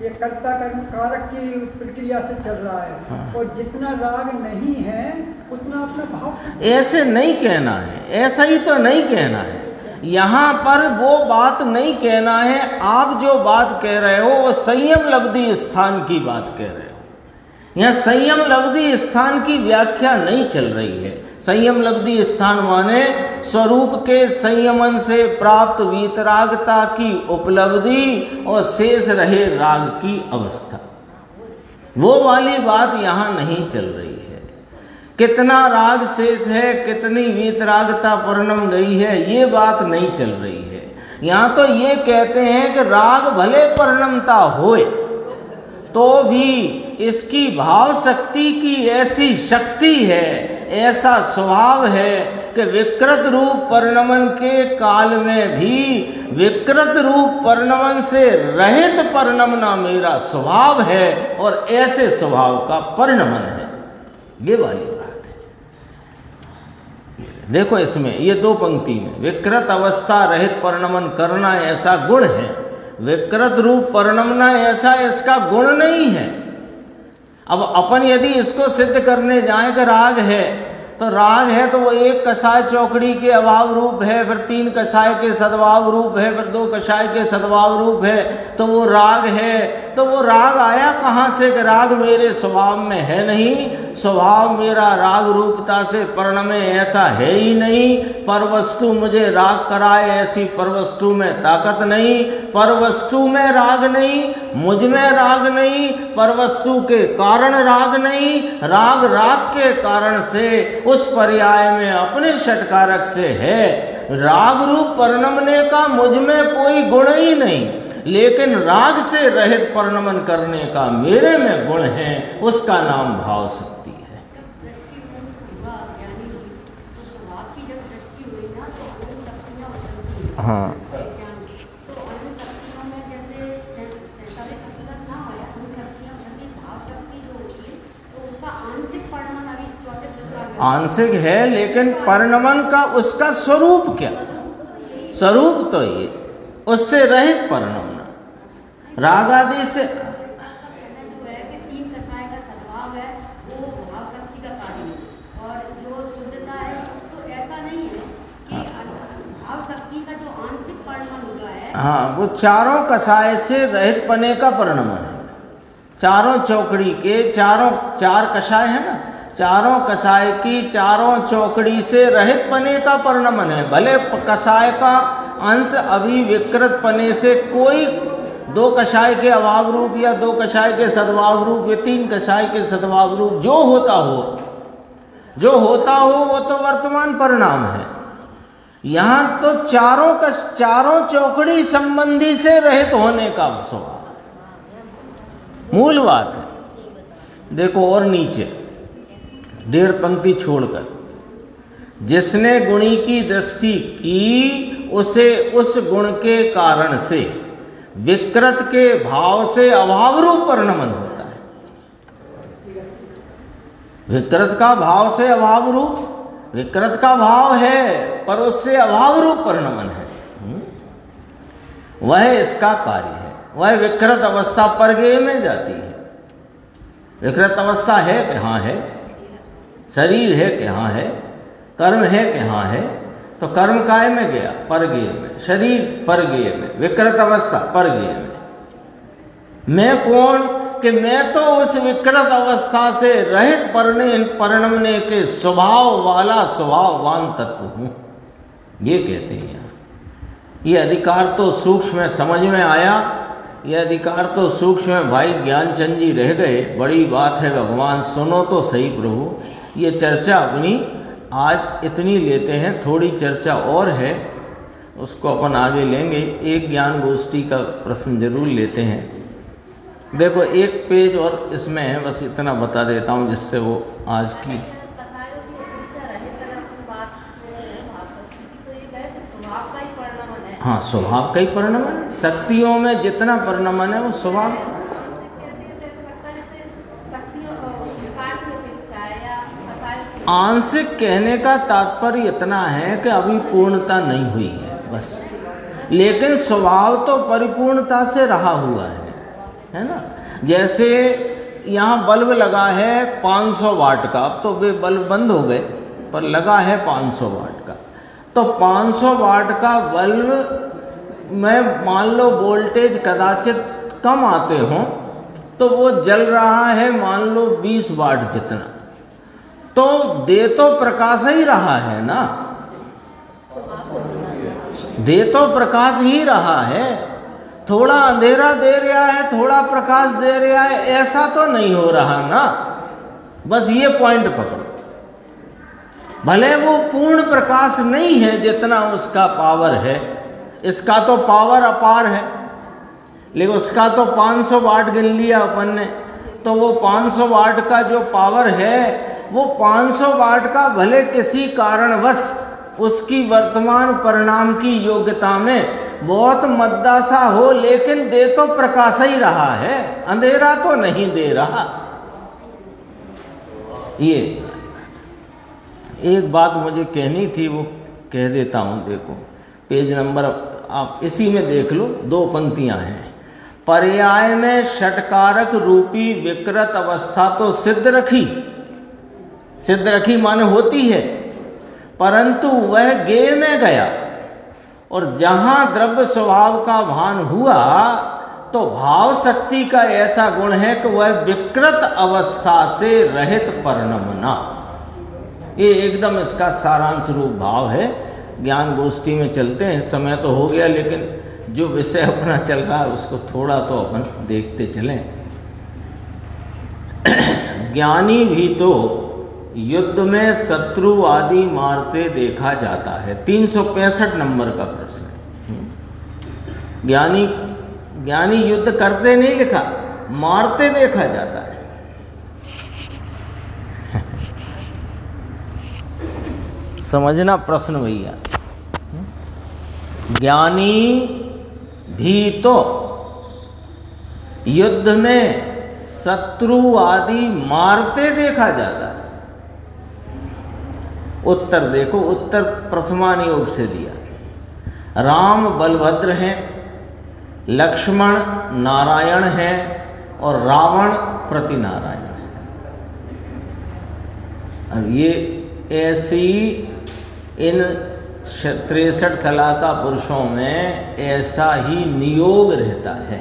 ये कर्ता कर्म कारक की प्रक्रिया से चल रहा है। हाँ, और जितना राग नहीं है उतना अपना भाव। ऐसे नहीं कहना है, ऐसा ही तो नहीं कहना है। यहाँ पर वो बात नहीं कहना है। आप जो बात कह रहे हो वो संयम लब्धि स्थान की बात कह रहे हो। यहाँ संयम लब्धि स्थान की व्याख्या नहीं चल रही है। संयम लब्धि स्थान माने स्वरूप के संयमन से प्राप्त वीतरागता की उपलब्धि और शेष रहे राग की अवस्था, वो वाली बात यहाँ नहीं चल रही है। कितना राग शेष है, कितनी वीतरागता परिणम गई है, ये बात नहीं चल रही है। यहाँ तो ये कहते हैं कि राग भले परिणमता होए तो भी इसकी भाव शक्ति की ऐसी शक्ति है, ऐसा स्वभाव है कि विकृत रूप परिणमन के काल में भी विकृत रूप परिणमन से रहित परिणमना मेरा स्वभाव है और ऐसे स्वभाव का परिणमन है। ये वाली बात है। देखो इसमें ये दो पंक्ति में विकृत अवस्था रहित परिणमन करना ऐसा गुण है, विकृत रूप परिणमना ऐसा इसका गुण नहीं है। अब अपन यदि इसको सिद्ध करने जाएं कि राग है, तो राग है तो वो एक कषाय चौकड़ी के अभाव रूप है, फिर तीन कषाय के सद्भाव रूप है, फिर दो कषाय के सद्भाव रूप है, तो वो राग है। तो वो राग आया कहाँ से कि राग मेरे स्वभाव में है नहीं, स्वभाव मेरा राग रूपता से परिणमे ऐसा है ही नहीं। पर वस्तु मुझे राग कराए ऐसी पर वस्तु में ताकत नहीं, पर वस्तु में राग नहीं, मुझ में राग नहीं, पर वस्तु के कारण राग नहीं, राग राग के कारण से उस पर्याय में अपने षटकारक से है। राग रूप परिणमने का मुझ में कोई गुण ही नहीं, लेकिन राग से रहित परिणमन करने का मेरे में गुण है, उसका नाम भाव शक्ति है। हाँ, आंशिक है, लेकिन परिणमन का उसका स्वरूप क्या? स्वरूप तो ये उससे रहित परिणमना। राग आदि से हाँ, वो चारों कसाय से रहित पने का परिणमन है। चारों चौकड़ी के चार कसाय है ना, चारों कसाय की चारों चौकड़ी से रहित पने का परिणमन है। भले कसाय का अंश अभी विकृत पने से कोई दो कसाय के अभाव रूप या दो कसाय के सद्भाव रूप या तीन कसाय के सद्भाव रूप जो होता हो वो तो वर्तमान परिणाम है। यहाँ तो चारों चौकड़ी संबंधी से रहित होने का स्वभाव मूल बात है। देखो और नीचे 1.5 पंक्ति छोड़कर, जिसने गुणी की दृष्टि की उसे उस गुण के कारण से विकृत के भाव से अभाव रूप परिणमन होता है। विकृत का भाव से अभाव रूप, विकृत का भाव है पर उससे अभाव रूप परिणमन है, वह इसका कार्य है। वह विकृत अवस्था परगेय में जाती है। विकृत अवस्था है कि हाँ है, शरीर है कि हाँ है, कर्म है कि हाँ है, तो कर्म काय में गया? परगेय में। शरीर परगेय में, विकृत अवस्था परगेय में। मैं कौन कि मैं तो उस विकृत अवस्था से रहित परिणमने के स्वभाव वाला स्वभाववान तत्व हूं, ये कहते हैं यार। ये अधिकार तो सूक्ष्म में समझ में आया, ये अधिकार तो सूक्ष्म में भाई ज्ञानचंद जी रह गए। बड़ी बात है भगवान, सुनो तो सही प्रभु। ये चर्चा अपनी आज इतनी लेते हैं, थोड़ी चर्चा और है, उसको अपन आगे लेंगे। एक ज्ञान गोष्ठी का प्रश्न जरूर लेते हैं। देखो एक पेज और इसमें है, बस इतना बता देता हूँ जिससे वो आज की हाँ स्वभाव का ही परिणमन है। शक्तियों में जितना परिणमन है वो स्वभाव। आंशिक कहने का तात्पर्य इतना है कि अभी पूर्णता नहीं हुई है बस, लेकिन स्वभाव तो परिपूर्णता से रहा हुआ है ना। जैसे यहाँ बल्ब लगा है 500 वाट का, अब तो वे बल्ब बंद हो गए, पर लगा है 500 वाट का। तो 500 वाट का बल्ब में मान लो वोल्टेज कदाचित कम आते हों, तो वो जल रहा है मान लो 20 वाट जितना, तो दे तो प्रकाश ही रहा है ना, दे तो प्रकाश ही रहा है। थोड़ा अंधेरा दे रहा है, थोड़ा प्रकाश दे रहा है, ऐसा तो नहीं हो रहा ना। बस ये पॉइंट पकड़ो। भले वो पूर्ण प्रकाश नहीं है जितना उसका पावर है, इसका तो पावर अपार है, लेकिन उसका तो 500 वाट गिन लिया अपन ने, तो वो 500 वाट का जो पावर है वो 500 वाट का भले किसी कारणवश उसकी वर्तमान परिणाम की योग्यता में बहुत मद्दा सा हो, लेकिन दे तो प्रकाश ही रहा है, अंधेरा तो नहीं दे रहा। ये एक बात मुझे कहनी थी, वो कह देता हूं। देखो पेज नंबर आप इसी में देख लो, 2 पंक्तियां हैं। पर्याय में षटकारक रूपी विकृत अवस्था तो सिद्ध रखी माने होती है, परंतु वह गेय में गया, और जहां द्रव्य स्वभाव का भान हुआ तो भाव शक्ति का ऐसा गुण है कि वह विकृत अवस्था से रहित परिणमना। ये एकदम इसका सारांश रूप भाव है। ज्ञान गोष्ठी में चलते हैं, समय तो हो गया, लेकिन जो विषय अपना चल रहा है उसको थोड़ा तो अपन देखते चलें। ज्ञानी भी तो युद्ध में शत्रु आदि मारते देखा जाता है। 365 नंबर का प्रश्न है। ज्ञानी युद्ध करते नहीं लिखा, मारते देखा जाता है। समझना प्रश्न भैया। ज्ञानी भी तो युद्ध में शत्रु आदि मारते देखा जाता है। उत्तर देखो, उत्तर प्रथमानुयोग से दिया। राम बलभद्र हैं, लक्ष्मण नारायण है और रावण प्रतिनारायण है। अब ये ऐसी इन 63 सलाका पुरुषों में ऐसा ही नियोग रहता है,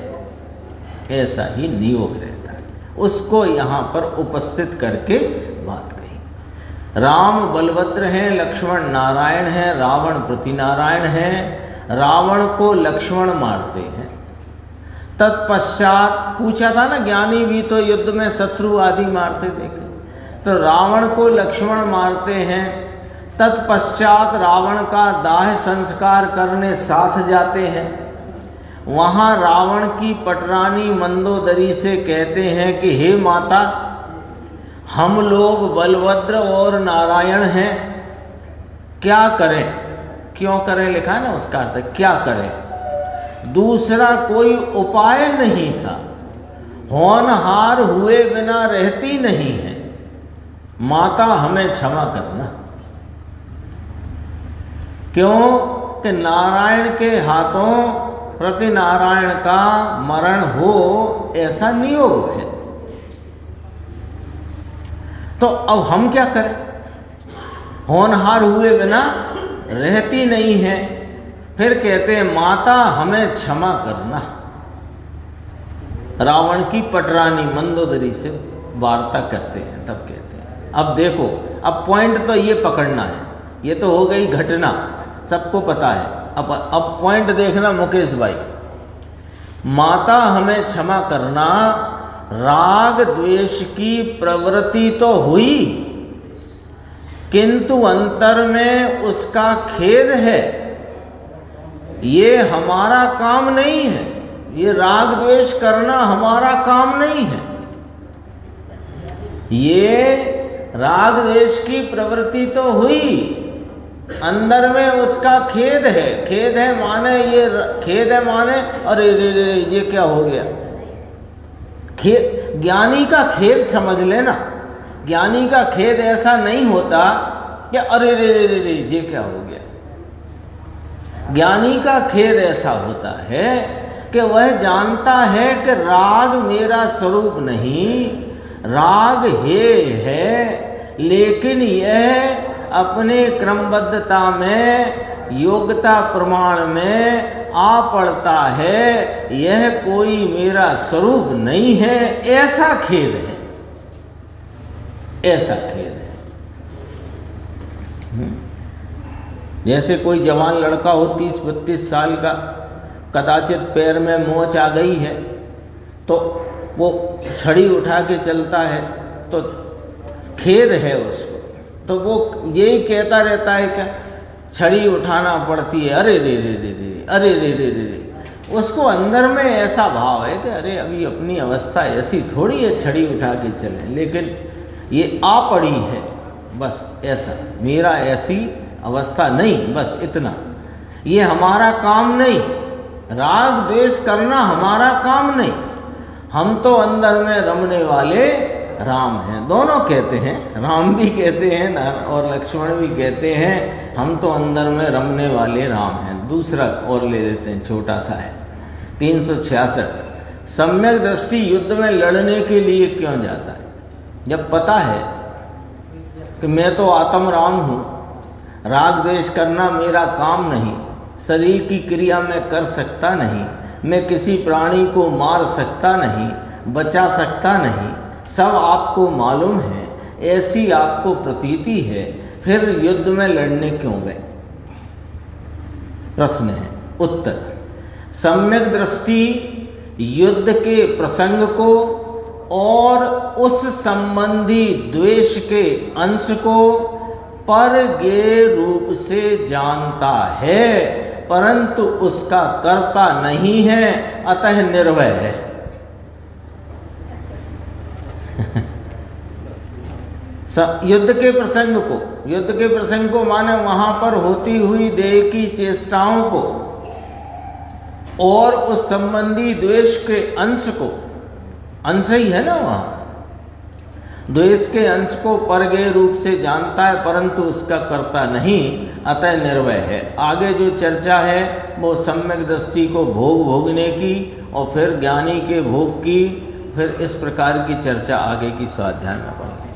ऐसा ही नियोग रहता है। उसको यहाँ पर उपस्थित करके बात कही। राम बलभद्र हैं, लक्ष्मण नारायण है, रावण प्रतिनारायण है। रावण को लक्ष्मण मारते हैं। तत्पश्चात पूछा था ना, ज्ञानी भी तो युद्ध में शत्रु आदि मारते देखे, तो रावण को लक्ष्मण मारते हैं। तत्पश्चात रावण का दाह संस्कार करने साथ जाते हैं। वहाँ रावण की पटरानी मंदोदरी से कहते हैं कि हे माता, हम लोग बलभद्र और नारायण हैं, क्या करें? क्यों करें लिखा है ना, उसका अर्थ क्या करें। दूसरा कोई उपाय नहीं था, होनहार हुए बिना रहती नहीं है, माता हमें क्षमा करना। क्यों कि नारायण के हाथों प्रतिनारायण का मरण हो, ऐसा नियोग है। तो अब हम क्या करें? होनहार हुए बिना रहती नहीं है। फिर कहते हैं माता हमें क्षमा करना। रावण की पटरानी मंदोदरी से वार्ता करते हैं, तब कहते हैं अब देखो, अब पॉइंट तो ये पकड़ना है, ये तो हो गई घटना, सबको पता है। अब पॉइंट देखना मुकेश भाई, माता हमें क्षमा करना, राग द्वेष की प्रवृत्ति तो हुई, किंतु अंतर में उसका खेद है। ये हमारा काम नहीं है, ये राग द्वेष करना हमारा काम नहीं है। ये राग द्वेष की प्रवृत्ति तो हुई, अंदर में उसका खेद है। खेद है माने ये खेद है माने अरे रे रे ये क्या हो गया। खेद, ज्ञानी का खेद समझ लेना। ज्ञानी का खेद ऐसा नहीं होता कि अरे रे रे रे रे ये क्या हो गया। ज्ञानी का खेद ऐसा होता है कि वह जानता है कि राग मेरा स्वरूप नहीं, राग हे है, लेकिन यह अपने क्रमबद्धता में योग्यता प्रमाण में आ पड़ता है, यह कोई मेरा स्वरूप नहीं है, ऐसा खेद है, ऐसा खेद है। जैसे कोई जवान लड़का हो 30-32 साल का, कदाचित पैर में मोच आ गई है तो वो छड़ी उठा के चलता है तो खेद है उसको, तो वो यही कहता रहता है क्या छड़ी उठाना पड़ती है, अरे रे रे रे रे, अरे रे रे रे रे। उसको अंदर में ऐसा भाव है कि अरे अभी अपनी अवस्था ऐसी थोड़ी है छड़ी उठा के चले, लेकिन ये आ पड़ी है, बस ऐसा मेरा ऐसी अवस्था नहीं, बस इतना। ये हमारा काम नहीं, राग द्वेष करना हमारा काम नहीं, हम तो अंदर में रमने वाले राम हैं। दोनों कहते हैं, राम भी कहते हैं और लक्ष्मण भी कहते हैं हम तो अंदर में रमने वाले राम हैं। दूसरा और ले लेते हैं, छोटा सा है 366। सम्यक दृष्टि युद्ध में लड़ने के लिए क्यों जाता है? जब पता है कि मैं तो आत्म राम हूँ, राग द्वेष करना मेरा काम नहीं, शरीर की क्रिया मैं कर सकता नहीं, मैं किसी प्राणी को मार सकता नहीं, बचा सकता नहीं, सब आपको मालूम है, ऐसी आपको प्रतीति है, फिर युद्ध में लड़ने क्यों गए? प्रश्न है। उत्तर, सम्यक दृष्टि युद्ध के प्रसंग को और उस संबंधी द्वेष के अंश को परज्ञेय रूप से जानता है, परंतु उसका कर्ता नहीं है, अतः निर्भय है। युद्ध के प्रसंग को माने वहां पर होती हुई देह की चेष्टाओं को और उस संबंधी द्वेष के अंश को, अंश ही है ना वहां, द्वेष के अंश को परगेय रूप से जानता है परंतु उसका कर्ता नहीं, अतः निर्वय है। आगे जो चर्चा है वो सम्यक दृष्टि को भोग भोगने की और फिर ज्ञानी के भोग की, फिर इस प्रकार की चर्चा आगे की स्वाध्याय में पढ़ेंगे।